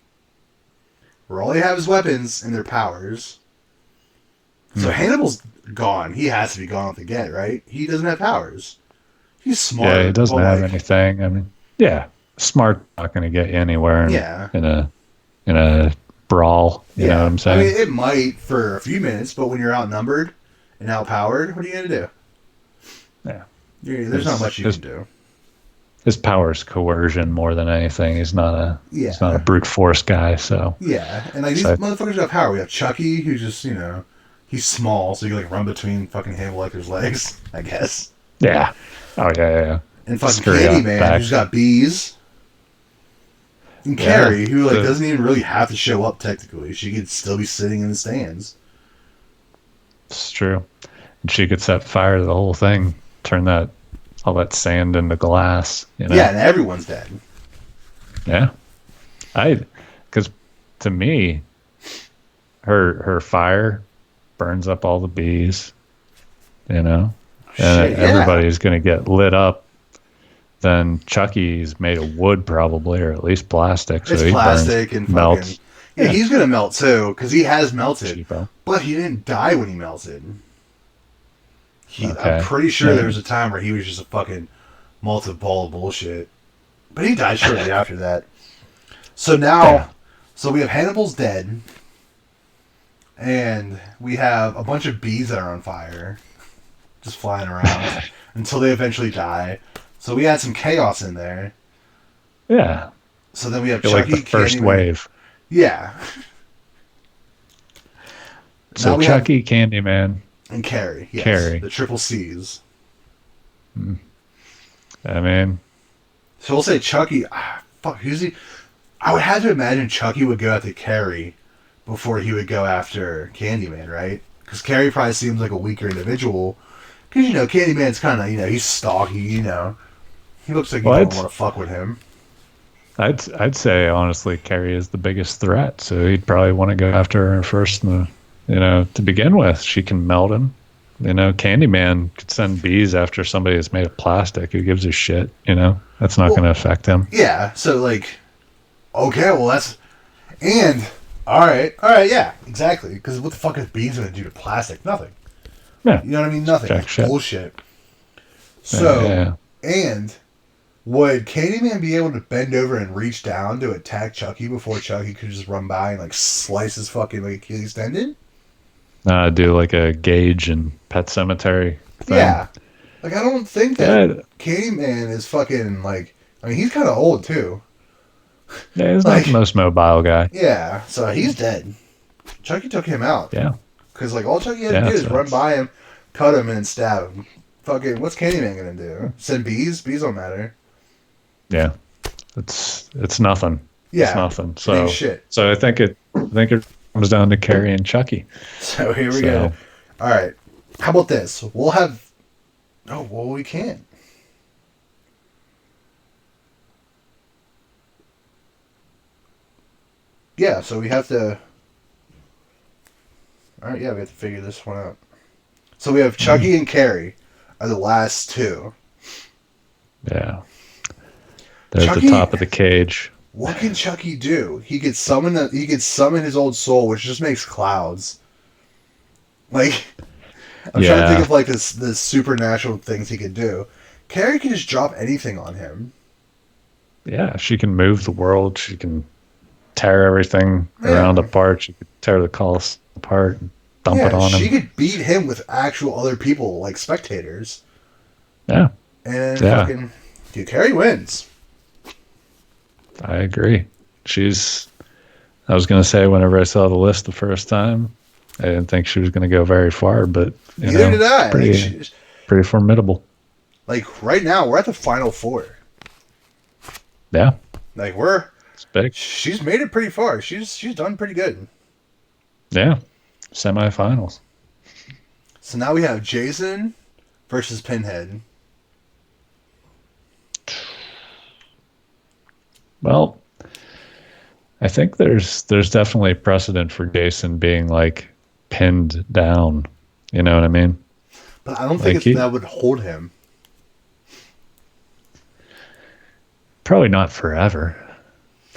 Where all they have is weapons and their powers. So Hannibal's gone. He has to be gone off the get, right? He doesn't have powers. He's smart. Yeah, he doesn't have anything. I mean, yeah, smart not going to get you anywhere. In a brawl. You know what I'm saying? I mean, it might for a few minutes, but when you're outnumbered and outpowered, what are you going to do? Yeah, There's not much you can do. his power is coercion more than anything. He's not a Yeah. brute force guy. So Yeah, and like these so motherfuckers have power. We have Chucky, who's just he's small, so you can like run between fucking Hannibal Lecter's legs, I guess. yeah, oh yeah. And fucking Scurry out Candyman, back. who's got bees. And Yeah, Carrie, who like the- doesn't even really have to show up technically. She could still be sitting in the stands. It's true. And she could set fire to the whole thing, turn all that sand into glass. You know? Yeah, and everyone's dead. Yeah. Because to me, her fire burns up all the bees, you know, and Shit, yeah. everybody's going to get lit up. Then Chucky's made of wood probably, or at least plastic. So It's he plastic burns, and melts. fucking. Yeah, he's gonna melt too, because he has melted. Cheapo. But he didn't die when he melted. Okay. I'm pretty sure Yeah. there was a time where he was just a fucking melted ball of bullshit. But he died shortly after that. So now, Yeah. so we have Hannibal's dead, and we have a bunch of bees that are on fire, just flying around until they eventually die. So we had some chaos in there. Yeah. So then we have You're like Chucky, the first Candyman. wave. Yeah. So Now we have- Chucky, Candyman. And Carrie. Yes. Carrie. The triple C's. I mean, So we'll say Chucky. Fuck, who's he? I would have to imagine Chucky would go after Carrie before he would go after Candyman, right? Because Carrie probably seems like a weaker individual. Because, Candyman's kind of, he's stocky, He looks like you don't What? want to fuck with him. I'd say honestly, Carrie is the biggest threat. So he'd probably want to go after her first, to begin with. She can melt him. Candyman could send bees after somebody that's made of plastic. Who gives a shit? That's not going to affect him. Yeah, so, okay, well, that's... And, alright, yeah, exactly. Because what the fuck is bees going to do to plastic? Nothing. Yeah. You know what I mean? Nothing. Jack It's shit. bullshit. So, Yeah. and would Candyman be able to bend over and reach down to attack Chucky before Chucky could just run by and slice his fucking Achilles tendon? Do like a Gauge and Pet Cemetery thing. Yeah. I don't think that Yeah. Candyman is fucking he's kind of old too. Yeah, he's not the most mobile guy. Yeah, so he's dead. Chucky took him out. Yeah. Because all Chucky had Yeah, to do is so run it's- by him, cut him, and then stab him. Fucking, what's Candyman gonna do? Send bees? Bees don't matter. Yeah. It's nothing. Yeah. It's nothing. It So ain't shit. so I think it comes down to Carrie and Chucky. So here we So- go. All right. How about this? We'll have. Oh, well, we can't. Yeah, so we have to. All right, yeah, we have to figure this one out. So we have Chucky and Carrie are the last two. Yeah. They're at Chucky- the top of the cage. What can Chucky do? He could summon his old soul, which just makes clouds. I'm trying to Yeah. think of this supernatural things he could do. Carrie can just drop anything on him. Yeah, she can move the world. She can tear everything Yeah. around apart. She could tear the Colosseum apart and dump it on she him. could beat him with actual other people, like spectators. Yeah, And Yeah. fucking dude, Carrie wins. I agree. I was going to say whenever I saw the list the first time, I didn't think she was going to go very far, but Neither did I. Pretty formidable. Right now, we're at the final four. Yeah, It's big. she's made it pretty far. She's done pretty good. Yeah, semifinals. So now we have Jason versus Pinhead. Well, I think there's definitely precedent for Jason being pinned down. You know what I mean? But I don't think he- that would hold him. Probably not forever.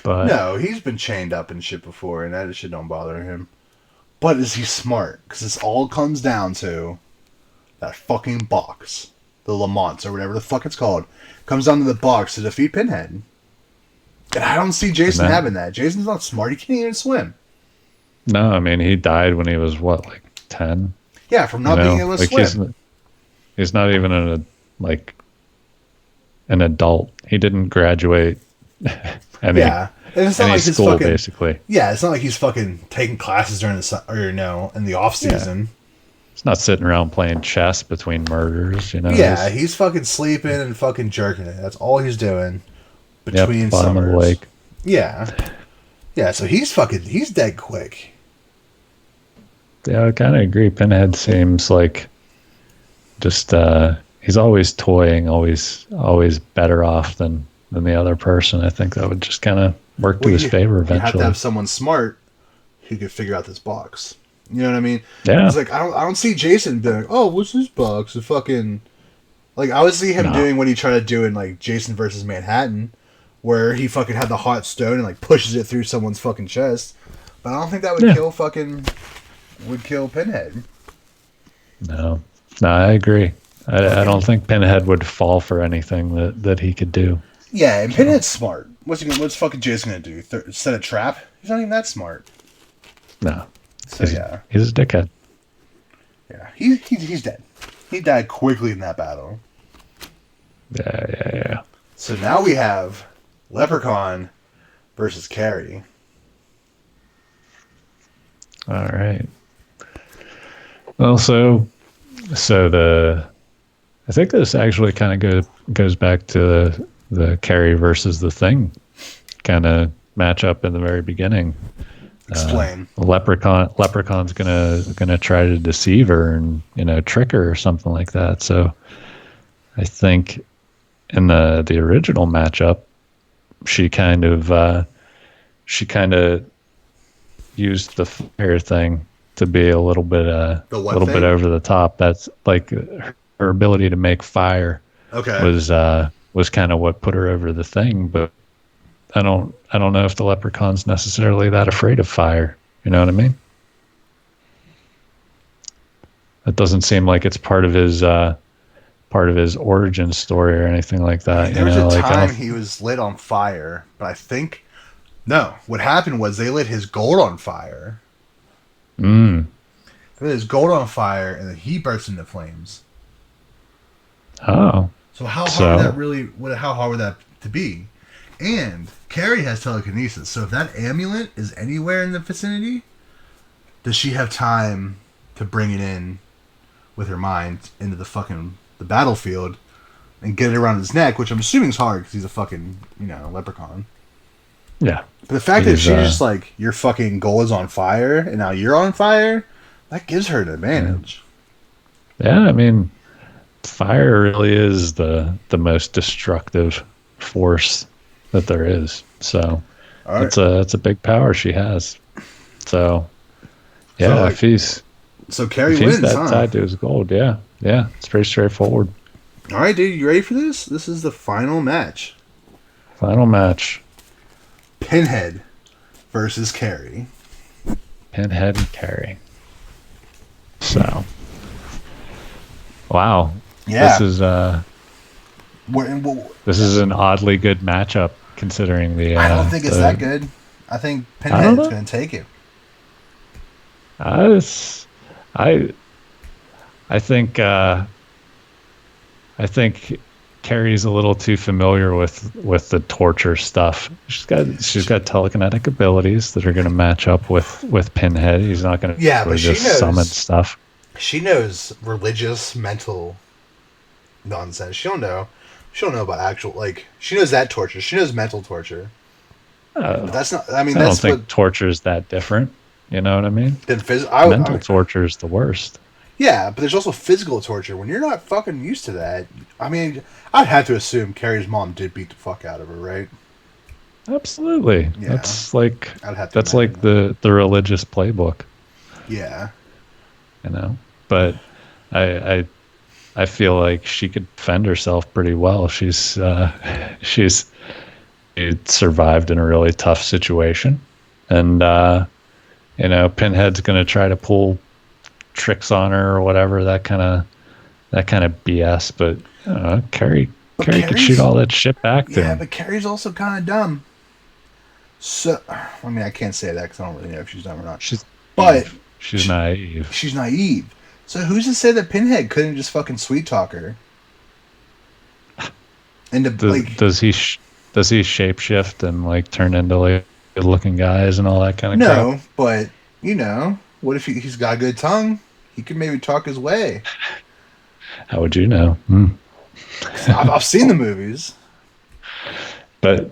But No, he's been chained up and shit before, and that shit don't bother him. But is he smart? Because this all comes down to that fucking box. The Lamont, or whatever the fuck it's called. Comes down to the box to defeat Pinhead. And I don't see Jason And then- having that. Jason's not smart. He can't even swim. no, I mean he died when he was 10? Yeah, from not being able to swim. He's not even in a an adult. He didn't graduate any Yeah. And it's not like school, fucking, basically. yeah, it's not like he's fucking taking classes during in the off season. He's not sitting around playing chess between murders, Yeah, he's fucking sleeping and fucking jerking it. That's all he's doing between bottom of the summers. lake. Yeah. Yeah, so he's dead quick. Yeah, I kind of agree. Pinhead seems like just he's always toying, always better off than the other person. I think that would just kind of work to his favor eventually. You have to have someone smart who could figure out this box. You know what I mean? Yeah. It's like I don't see Jason being like, oh, what's this box? The fucking like I would see him doing what he tried to do in like Jason versus Manhattan, where he fucking had the hot stone and like pushes it through someone's fucking chest. But I don't think that would kill Pinhead. No, I agree. I don't think Pinhead would fall for anything that he could do. Yeah, and Pinhead's smart. What's fucking Jason gonna do? Set a trap? He's not even that smart. No. So yeah, he's a dickhead. Yeah, he's dead. He died quickly in that battle. Yeah. So now we have Leprechaun versus Carrie. All right. Well, so I think this actually kind of goes back to the Carrie versus the Thing kind of matchup in the very beginning. Explain. Leprechaun's gonna try to deceive her and trick her or something like that. So I think in the original matchup, she kind of used the fire thing to be a little bit bit over the top. That's like her ability to make fire. Okay. Was kind of what put her over the Thing, but I don't know if the Leprechaun's necessarily that afraid of fire. You know what I mean? It doesn't seem like it's part of his origin story or anything like that. There was a time he was lit on fire, but I think no. What happened was they lit his gold on fire. They lit his gold on fire, and then he burst into flames. Oh. So how hard would that to be? And Carrie has telekinesis, so if that amulet is anywhere in the vicinity, does she have time to bring it in with her mind into the battlefield and get it around his neck, which I'm assuming is hard because he's a fucking, leprechaun. Yeah. But the fact that she's just like, your fucking goal is on fire and now you're on fire, that gives her an advantage. Yeah, I mean, fire really is the most destructive force that there is. So it's a big power she has. So yeah, so Carrie wins, that tied to his gold. Yeah, it's pretty straightforward. All right, dude, you ready for this? This is the final match. Pinhead versus Carrie. Pinhead and Carrie. So, wow. Yeah. This is an oddly good matchup considering the. I don't think it's that good. I think Pinhead's going to take it. I think Carrie's a little too familiar with the torture stuff. She's got telekinetic abilities that are going to match up with Pinhead. He's not going to just summon stuff. She knows religious mental nonsense. She don't know about actual, like, she knows that torture. She knows mental torture. That's not. I mean, I don't think torture is that different. You know what I mean? Mental torture is the worst. Yeah, but there's also physical torture. When you're not fucking used to that, I mean, I'd have to assume Carrie's mom did beat the fuck out of her, right? Absolutely. Yeah. That's like the religious playbook. Yeah. But I feel like she could defend herself pretty well. She survived in a really tough situation, and Pinhead's going to try to pull tricks on her or whatever, that kind of BS. But Carrie could shoot all that shit back to him. Yeah, but Carrie's also kind of dumb. So, I mean, I can't say that because I don't really know if she's dumb or not. She's naive. She's naive. So who's to say that Pinhead couldn't just fucking sweet talk her? And like, Does he does he shapeshift and like turn into like good looking guys and all that kind of crap? no, but what if he's got a good tongue? He could maybe talk his way. How would you know? Hmm. 'Cause I've seen the movies. But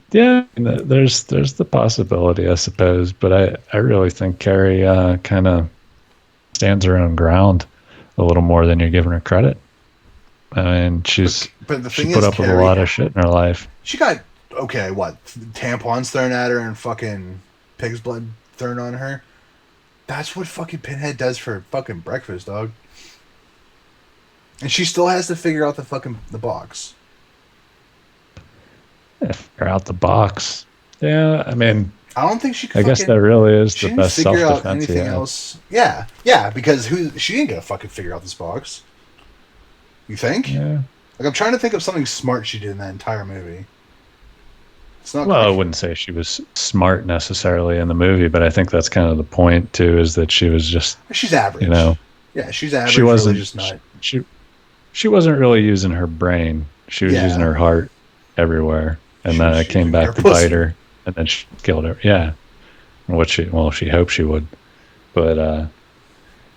there's the possibility, I suppose. But I really think Carrie kind of stands her own ground a little more than you're giving her credit. I mean, But the she thing put is, up with a Carrie, lot of shit in her life. she got okay. What tampons thrown at her and fucking pig's blood thrown on her? That's what fucking Pinhead does for fucking breakfast, dog. And she still has to figure out the box. Yeah, figure out the box. Yeah, I mean, I don't think she could. I guess that really is She the didn't best figure self out defense. anything else. Yeah, yeah, because she ain't gonna fucking figure out this box. You think? Yeah. Like I'm trying to think of something smart she did in that entire movie. It's not. Well, I wouldn't say she was smart necessarily in the movie, but I think that's kind of the point too, is that she was just, She's average. you know, Yeah, she's average. she wasn't really just not. she wasn't really using her brain. She was using her heart everywhere, and then it came back to bite her, and then she killed her. Yeah, she hoped she would, but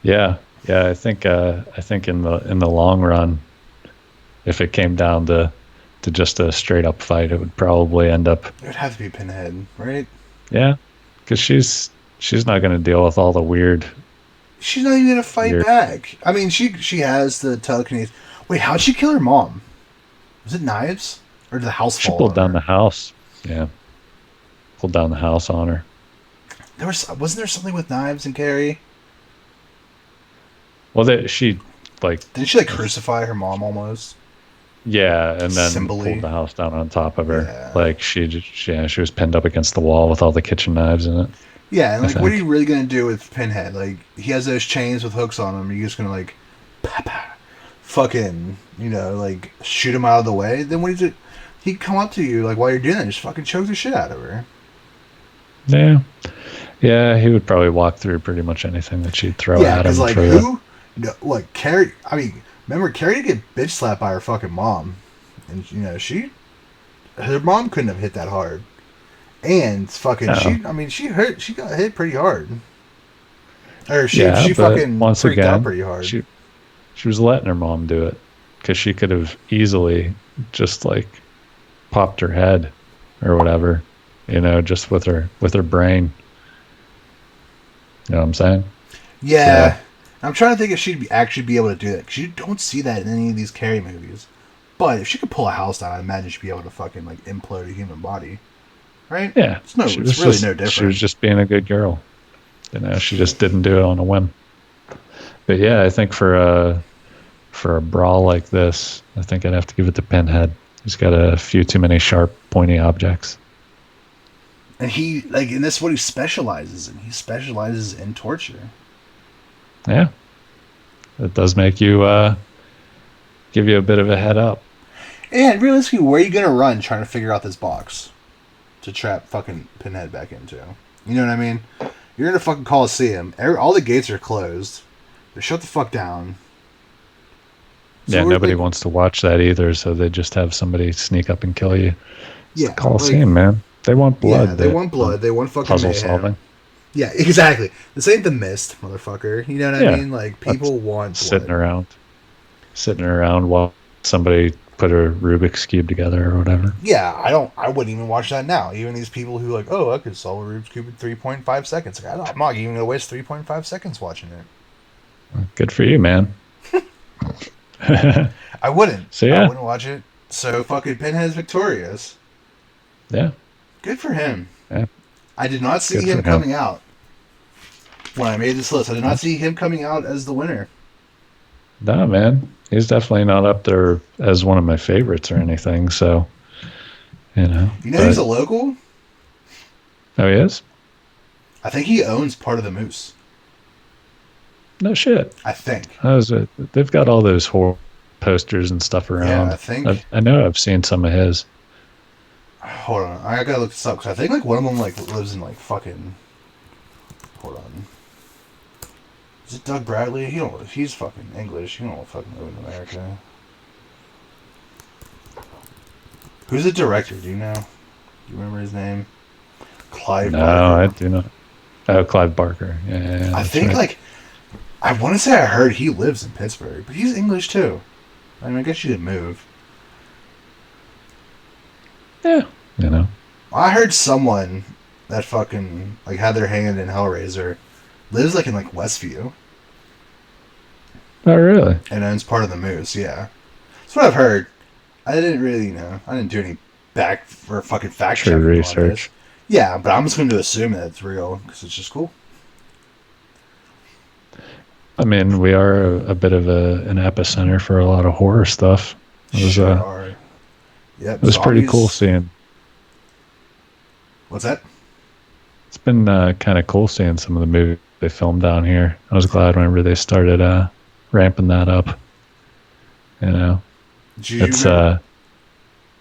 yeah, I think in the long run, if it came down to just a straight up fight, it would probably end up. It would have to be Pinhead, right? Yeah, because she's not going to deal with all the weird. She's not even gonna fight back. I mean, she has the telekinesis. Wait, how'd she kill her mom? Was it knives or did the house fall? She pulled down the house. Yeah, pulled down the house on her. Wasn't there something with knives and Carrie? Well, she like didn't she like crucify her mom almost? Yeah, and then pulled the house down on top of her. Yeah. Like she was pinned up against the wall with all the kitchen knives in it. Yeah, and like, what are you really gonna do with Pinhead? Like, he has those chains with hooks on them. Are you just gonna like, fucking, like shoot him out of the way? Then what do you do? He'd come up to you like while you're doing that, and just fucking choke the shit out of her. Yeah, he would probably walk through pretty much anything that she'd throw at him. Like who? Like Carrie. I mean, remember Carrie did get bitch slapped by her fucking mom, and her mom couldn't have hit that hard. And fucking she got hit pretty hard. Or she fucking freaked out pretty hard. She was letting her mom do it because she could have easily just like popped her head or whatever, just with her brain. You know what I'm saying? Yeah. I'm trying to think if she'd actually be able to do that, because you don't see that in any of these Carrie movies. But if she could pull a house down, I imagine she'd be able to fucking like implode a human body. Right? Yeah. It's really no different. She was just being a good girl. She just didn't do it on a whim. But yeah, I think for a brawl like this, I think I'd have to give it to Pinhead. He's got a few too many sharp, pointy objects. And and that's what he specializes in. He specializes in torture. Yeah. It does make you give you a bit of a head up. And realistically, where are you gonna run trying to figure out this box to trap fucking Pinhead back into? You know what I mean? You're in a fucking Coliseum. All the gates are closed. They shut the fuck down. So nobody wants to watch that either, so they just have somebody sneak up and kill you. It's the Coliseum, man. They want blood. Yeah, they want blood. They want fucking puzzle mayhem. solving. Yeah, exactly. This ain't The Mist, motherfucker. You know what I mean? Like, people want blood. Sitting around while somebody put a Rubik's Cube together or whatever. Yeah, I wouldn't even watch that now. Even these people who like, I could solve a Rubik's Cube in 3.5 seconds. Like, I'm not even going to waste 3.5 seconds watching it. Good for you, man. I wouldn't. So, yeah. I wouldn't watch it. So, fucking Pinhead's victorious. Yeah. Good for him. Yeah. I did not see him coming out when I made this list. I did not see him coming out as the winner. No, man. He's definitely not up there as one of my favorites or anything, so, he's a local? Oh, he is? I think he owns part of the Moose. No shit. I think. They've got all those horror posters and stuff around. Yeah, I think. I know I've seen some of his. Hold on, I gotta look this up, because I think like one of them like lives in like fucking. Hold on. Is it Doug Bradley? He's fucking English. He don't fucking live in America. Who's the director? Do you know? Do you remember his name? Clive No, Barker. I do not. Oh, Clive Barker. Yeah, I that's think right. I want to say I heard he lives in Pittsburgh, but he's English too. I mean, I guess you didn't move. Yeah, you know. I heard someone that fucking like had their hand in Hellraiser lives like in like Westview Oh, really? and owns part of the Moose. Yeah, that's what I've heard. I didn't really, I didn't do any back or fucking fact True checking on this. research. Yeah, but I'm just going to assume that it's real because it's just cool. I mean, we are a bit of an epicenter for a lot of horror stuff. Sure are. Yep. It was pretty cool Zombies. seeing. What's that? It's been kind of cool seeing some of the movies they filmed down here. I was glad whenever they started ramping that up. You know, Do you it's remember?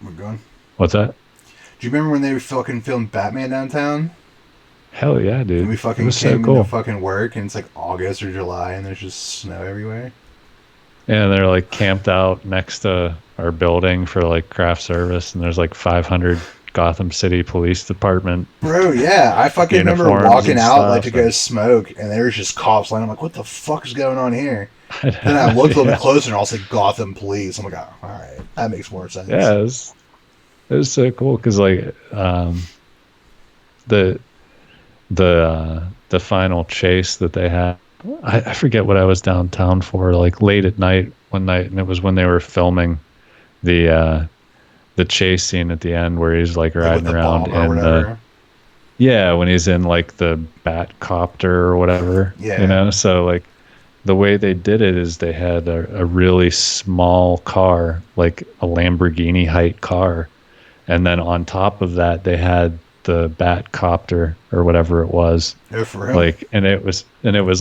We're going. what's that? Do you remember when they fucking filmed Batman downtown? Hell yeah, And dude! we It fucking was so came into cool. fucking work and it's like August or July and there's just snow everywhere. And they're like camped out next to our building for like craft service, and there's like 500 Gotham City Police Department Bro, yeah, I fucking remember uniforms walking and out like to stuff. go smoke, and there was just cops line. I'm like, what the fuck is going on here? And, Then I looked a little bit yeah, closer, and I was like, Gotham Police. I'm like, oh, all right, that makes more sense. yeah, it was so cool because like the the final chase that they had. I forget what I was downtown for, like late at night one night, and it was when they were filming the chase scene at the end where he's like Like with riding the around bomb or in the whatever. yeah, when he's in like the bat copter or whatever, you Yeah. know. So like the way they did it is they had a really small car, like a Lamborghini height car, and then on top of that they had the bat copter or whatever it was, No, for real. like, and it was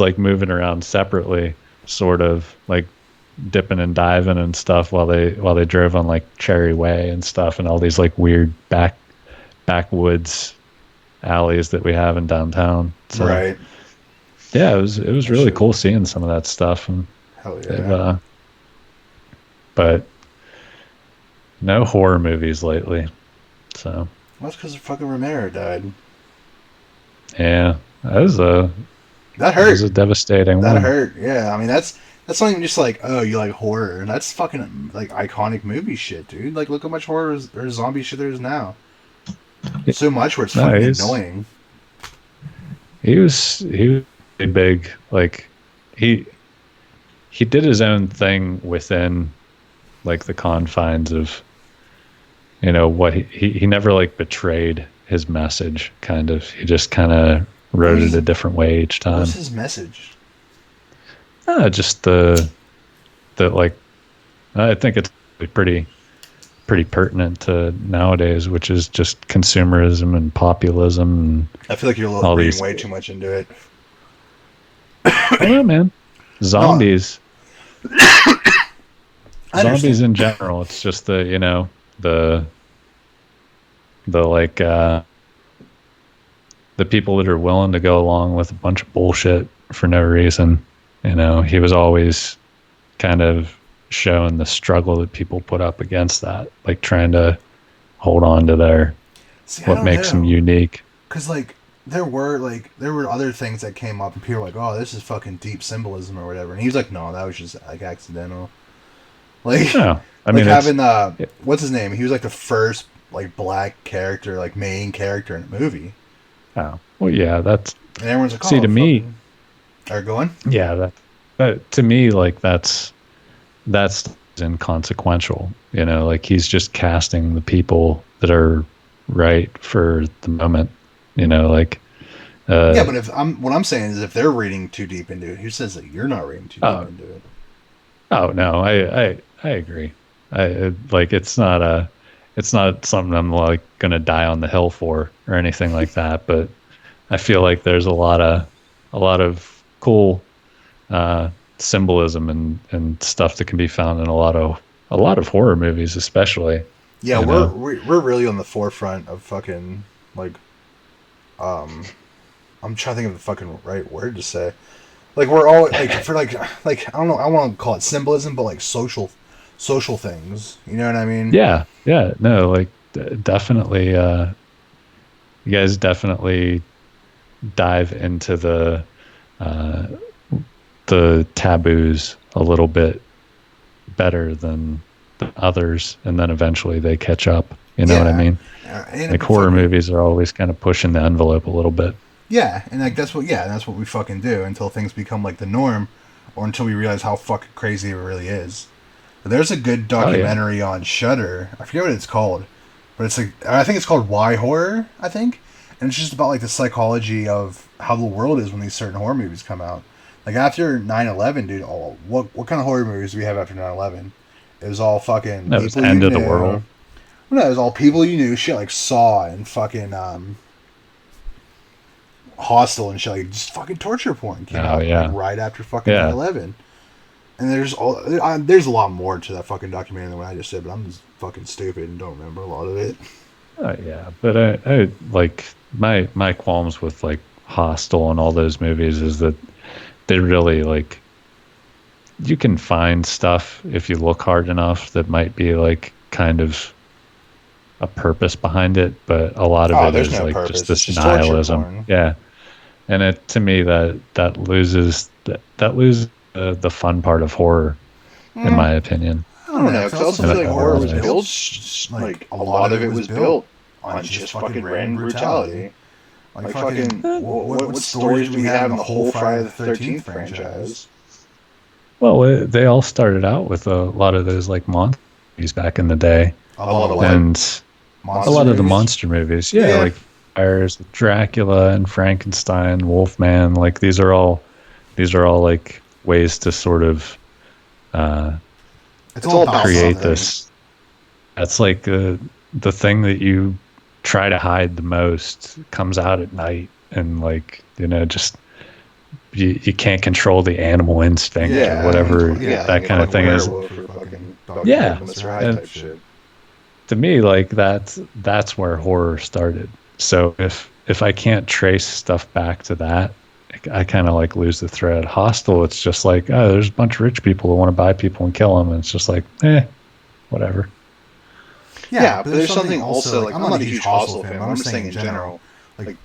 like moving around separately, sort of like dipping and diving and stuff while they drove on like Cherry Way and stuff and all these like weird backwoods alleys that we have in downtown. So Right. yeah, it was That really shit. cool seeing some of that stuff, and Hell they've, yeah. but no horror movies lately. So Well, that's because fucking Romero died. yeah, That that was hurt. a devastating That one. hurt. Yeah. I mean, that's not even just like, oh, you like horror. That's fucking like iconic movie shit, dude. Like, look how much horror or zombie shit there is now. So much where it's No, fucking annoying. he was a big, like, he he did his own thing within like the confines of, you know, what he never like betrayed his message, kind of. He just kind of wrote it a different way each What time. was his message? Just the like, I think it's pretty pertinent to nowadays, which is just consumerism and populism I feel like you're and all reading these. way too much into it. I don't know, man. No, Zombies, I zombies understand. in general. It's just the, you know, the like the people that are willing to go along with a bunch of bullshit for no reason. You know, he was always kind of showing the struggle that people put up against that, like trying to hold on to their See, I what don't makes them know. unique. Because, there were other things that came up, and people were like, oh, this is fucking deep symbolism or whatever. And he was like, no, that was just, like, accidental. Like, No, I like mean it's having, what's his name? He was, like, the first, like, black character, like, main character in a movie. oh well, yeah. That's And everyone's like, see oh, to me, fucking. Are going? yeah. That to me, like that's inconsequential. You know, like he's just casting the people that are right for the moment. You know, like Yeah, uh, but what I'm saying is if they're reading too deep into it, who says that you're not reading too deep oh into it? oh no, I agree. Like it's not something I'm like gonna die on the hill for or anything like that. But I feel like there's a lot of cool symbolism and stuff that can be found in a lot of horror movies, especially. Yeah, You know, we're really on the forefront of fucking like um I'm trying to think of the fucking right word to say. Like we're all like for like I don't know, I want to call it symbolism, but like social things. You know what I mean? yeah, yeah, no, like definitely. You guys definitely dive into uh, the taboos a little bit better than the others, and then eventually they catch up. You know what I mean? Like horror movies are always kind of pushing the envelope a little bit. Yeah, and like that's what we fucking do until things become like the norm, or until we realize how fucking crazy it really is. But there's a good documentary on Shudder. I forget what it's called, but it's like I think it's called Why Horror. I think, and it's just about like the psychology of how the world is when these certain horror movies come out. Like after 9/11, dude. What kind of horror movies do we have after 9/11? It was all fucking. That was end of the world. Well, no, it was all people you knew. Shit like Saw and fucking Hostel and shit, like just fucking torture porn came out like, right after fucking 9/11. And there's a lot more to that fucking documentary than what I just said, but I'm just fucking stupid and don't remember a lot of it. Yeah, but I like my qualms with like Hostel and all those movies is that they really like you can find stuff if you look hard enough that might be like kind of a purpose behind it, but a lot of it is no like purpose. Just this nihilism. Yeah. And it to me that loses the fun part of horror, in my opinion. I don't know, because I also feel like horror was built, like a lot of it was built on just fucking random brutality. Like fucking, what stories do we have in the whole Friday the 13th franchise? Well, they all started out with a lot of those like monster movies back in the day, a lot of the monster movies. Yeah. Like Fires, Dracula and Frankenstein, Wolfman. Like these are all like ways to sort of it's all create this. That's like the thing that you try to hide the most comes out at night, and like just you can't control the animal instinct or whatever that kind of thing is. And to me, like that's where horror started. So if I can't trace stuff back to that, I kind of like lose the thread. Hostel, it's just like, oh, there's a bunch of rich people who want to buy people and kill them, and it's just like, whatever. Yeah, but there's something also like I'm not a huge Hostel fan. I'm just saying in general, like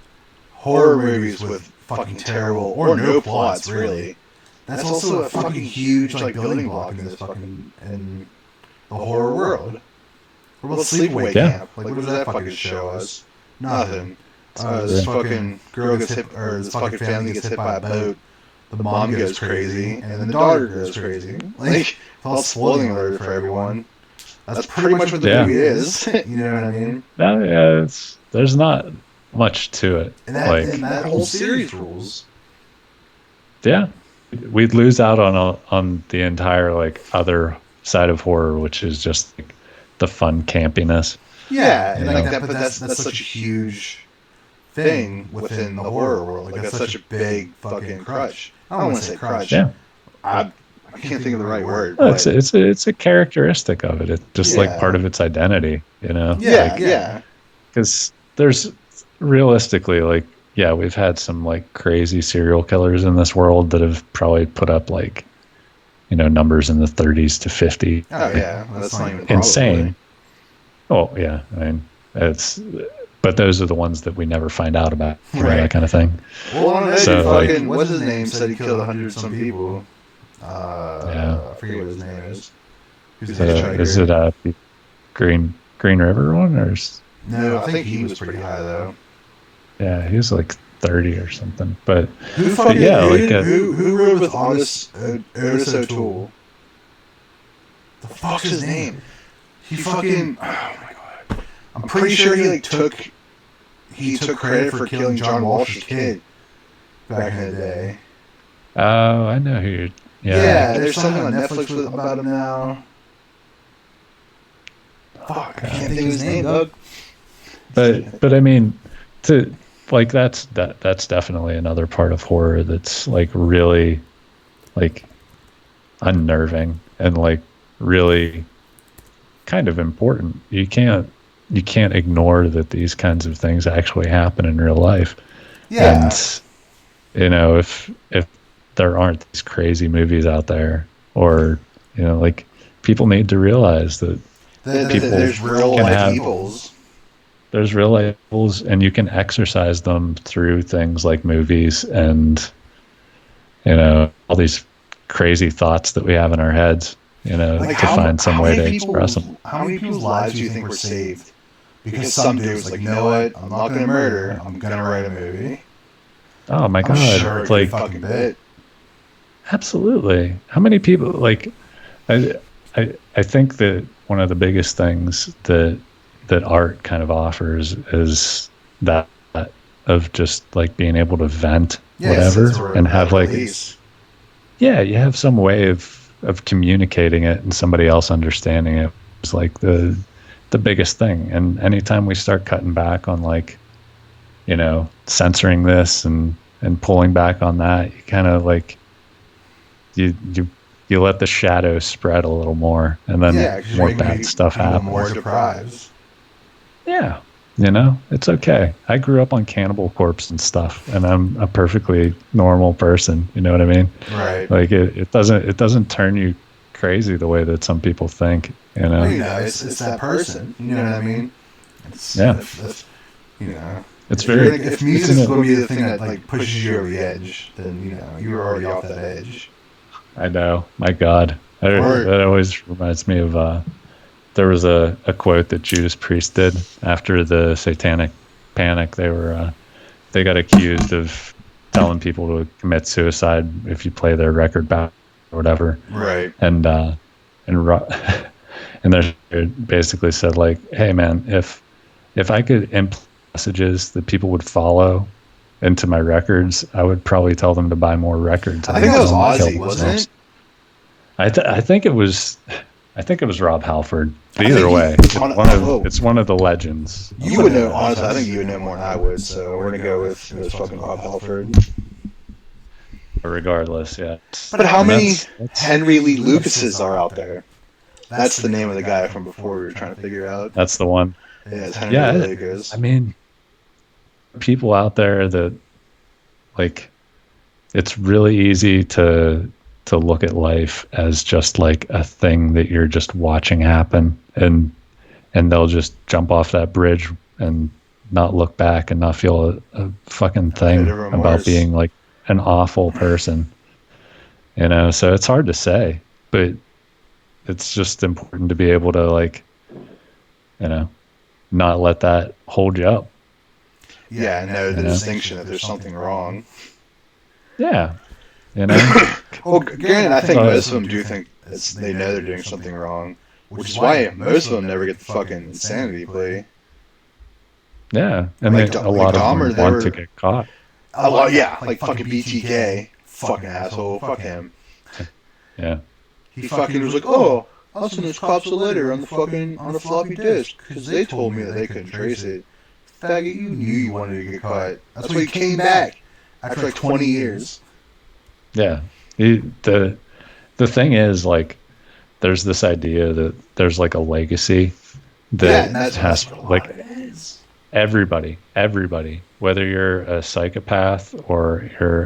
horror movies with fucking terrible or no plots really. That's also a fucking huge like building block in this fucking in the horror world. What about Sleepaway Camp? Like what does that fucking show us? Nothing. This fucking girl gets hit, or this fucking family gets hit by a boat. The mom goes crazy, and then the daughter goes crazy. Like, all spoiling alert for everyone. That's pretty much what the movie is. You know what I mean? Yeah, there's not much to it. And that whole series rules. Yeah, we'd lose out on the entire like other side of horror, which is just like, the fun campiness. Yeah, and like that, but that's such a huge thing within the horror world. Like that's such a big fucking crutch. I don't want to say crutch. Yeah, I can't think of the right word. Well, it's a characteristic of it. It's just like part of its identity, Yeah, Because there's realistically like we've had some like crazy serial killers in this world that have probably put up like numbers in the 30s to 50. Oh yeah, well, that's not even insane. Oh yeah, I mean but those are the ones that we never find out about, that kind of thing. Well, I don't know. So, fucking, what's his name? Said he killed 100 some people. I forget what his name is. Is it Green River one or? No, I think he was pretty high though. Yeah, he was like 30 or something. But who rode with Otis O'Toole? The fuck's his name? He fucking. Oh my god! I'm pretty sure he took credit for killing John Walsh's kid back in the day. Oh, I know who you're. Yeah, there's something on Netflix about him now. Fuck, I can't think of his name, Doug. But I mean, that's definitely another part of horror that's like really like unnerving and like really kind of important. You can't ignore that these kinds of things actually happen in real life. Yeah. And if there aren't these crazy movies out there, or like people need to realize that people there's real life evils. there's real life goals, and you can exercise them through things like movies and all these crazy thoughts that we have in our heads. Like to find some way to express them. How many people's lives do you think were saved because some dude was like, you know what, I'm not gonna murder, I'm gonna write a movie. Oh my God! I'm sure It's like fucking bit. Absolutely. How many people like? I think that one of the biggest things that art kind of offers is that of just like being able to vent whatever and have like release. Yeah, you have some way of communicating it and somebody else understanding it is like the biggest thing. And anytime we start cutting back on like censoring this and pulling back on that, you kind of like you let the shadows spread a little more, and then more bad stuff happens. More deprived. Yeah, it's okay. I grew up on Cannibal Corpse and stuff, and I'm a perfectly normal person. You know what I mean? Right. Like it doesn't turn you crazy the way that some people think. Well, it's that person. You know what I mean? It's very. If music is going to be the thing that like pushes you over the edge, then you're already off that edge. I know. My God, that always reminds me of. There was a quote that Judas Priest did after the Satanic Panic. They got accused of telling people to commit suicide if you play their record back or whatever. Right. And they basically said like, hey man, if I could implement messages that people would follow into my records, I would probably tell them to buy more records. I think that was Ozzy, wasn't it? I think it was Rob Halford. But either way, it's one of the legends. You would know, honestly. I think you would know more than I would. So we're gonna go with it was fucking Rob Halford. But regardless, yeah. But how many Henry Lee Lucases are out there? That's the name of the guy from before we were trying to figure out. That's the one. Yeah, it's Henry Lee Lucas. I mean, people out there that like, it's really easy to look at life as just like a thing that you're just watching happen, and they'll just jump off that bridge and not look back and not feel a fucking thing about being like an awful person. So it's hard to say, but it's just important to be able to like, not let that hold you up. Yeah, know the distinction that there's something wrong. Yeah. Well, granted, I think most of them do think they know they're doing something wrong, which is why most of them never get the fucking insanity plea. Yeah, and like, a lot of them want to get caught. A lot, yeah, like fucking BTK, fucking asshole, fuck him. Yeah. He fucking was like, oh, I'll send those cops a letter on the floppy disk because they told me that they couldn't trace it. Faggot, you knew you wanted to get caught. That's why he came back after like 20 years. Yeah. The thing is, like, there's this idea that there's like a legacy that has like everybody, whether you're a psychopath or you're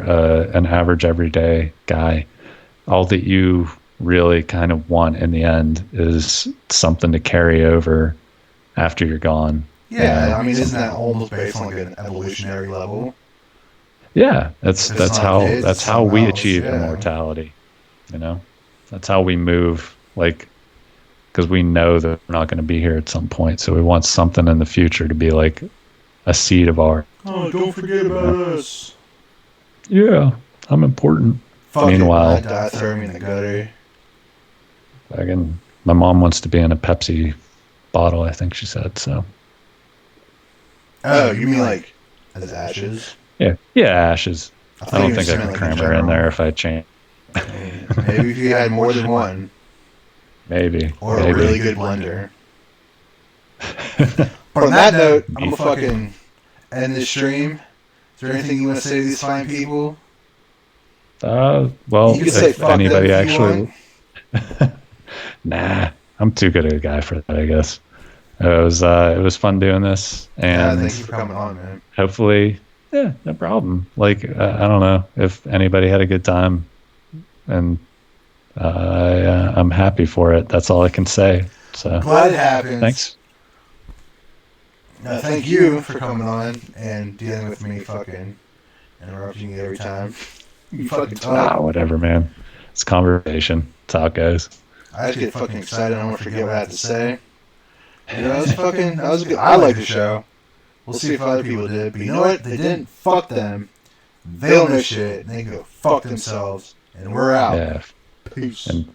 an average everyday guy, all that you really kind of want in the end is something to carry over after you're gone. Yeah, I mean, isn't that almost based on like an evolutionary level? Yeah, that's how we achieve immortality. That's how we move, like, because we know that we're not going to be here at some point, so we want something in the future to be like a seed of our. Oh, don't forget about us. Yeah, I'm important. Meanwhile, throw me in the gutter. My mom wants to be in a Pepsi bottle, I think she said so. Oh, you mean like as ashes? Yeah, ashes. I don't think I can cram her in there if I change. Maybe if you had more than one. Maybe. Or a really good blender. But on that note, I'm gonna fucking end this stream. Is there anything you want to say to these fine people? Well, if anybody actually... Nah, I'm too good a guy for that, I guess. It was fun doing this, and thank you for coming on, man. Hopefully, yeah, no problem. Like, I don't know if anybody had a good time, and I'm happy for it. That's all I can say. So glad it happens. Thanks. Thank you for coming on and dealing with me fucking interrupting you every time. You fucking talk. Whatever, man. It's conversation. That's how it goes. I just get fucking excited. I don't want to forget what I have to say. You know, that was a good. I like the show. We'll see if other people did. But you know what? They didn't. Fuck them. They don't know shit. They can go fuck themselves. And we're out. Yeah. Peace. And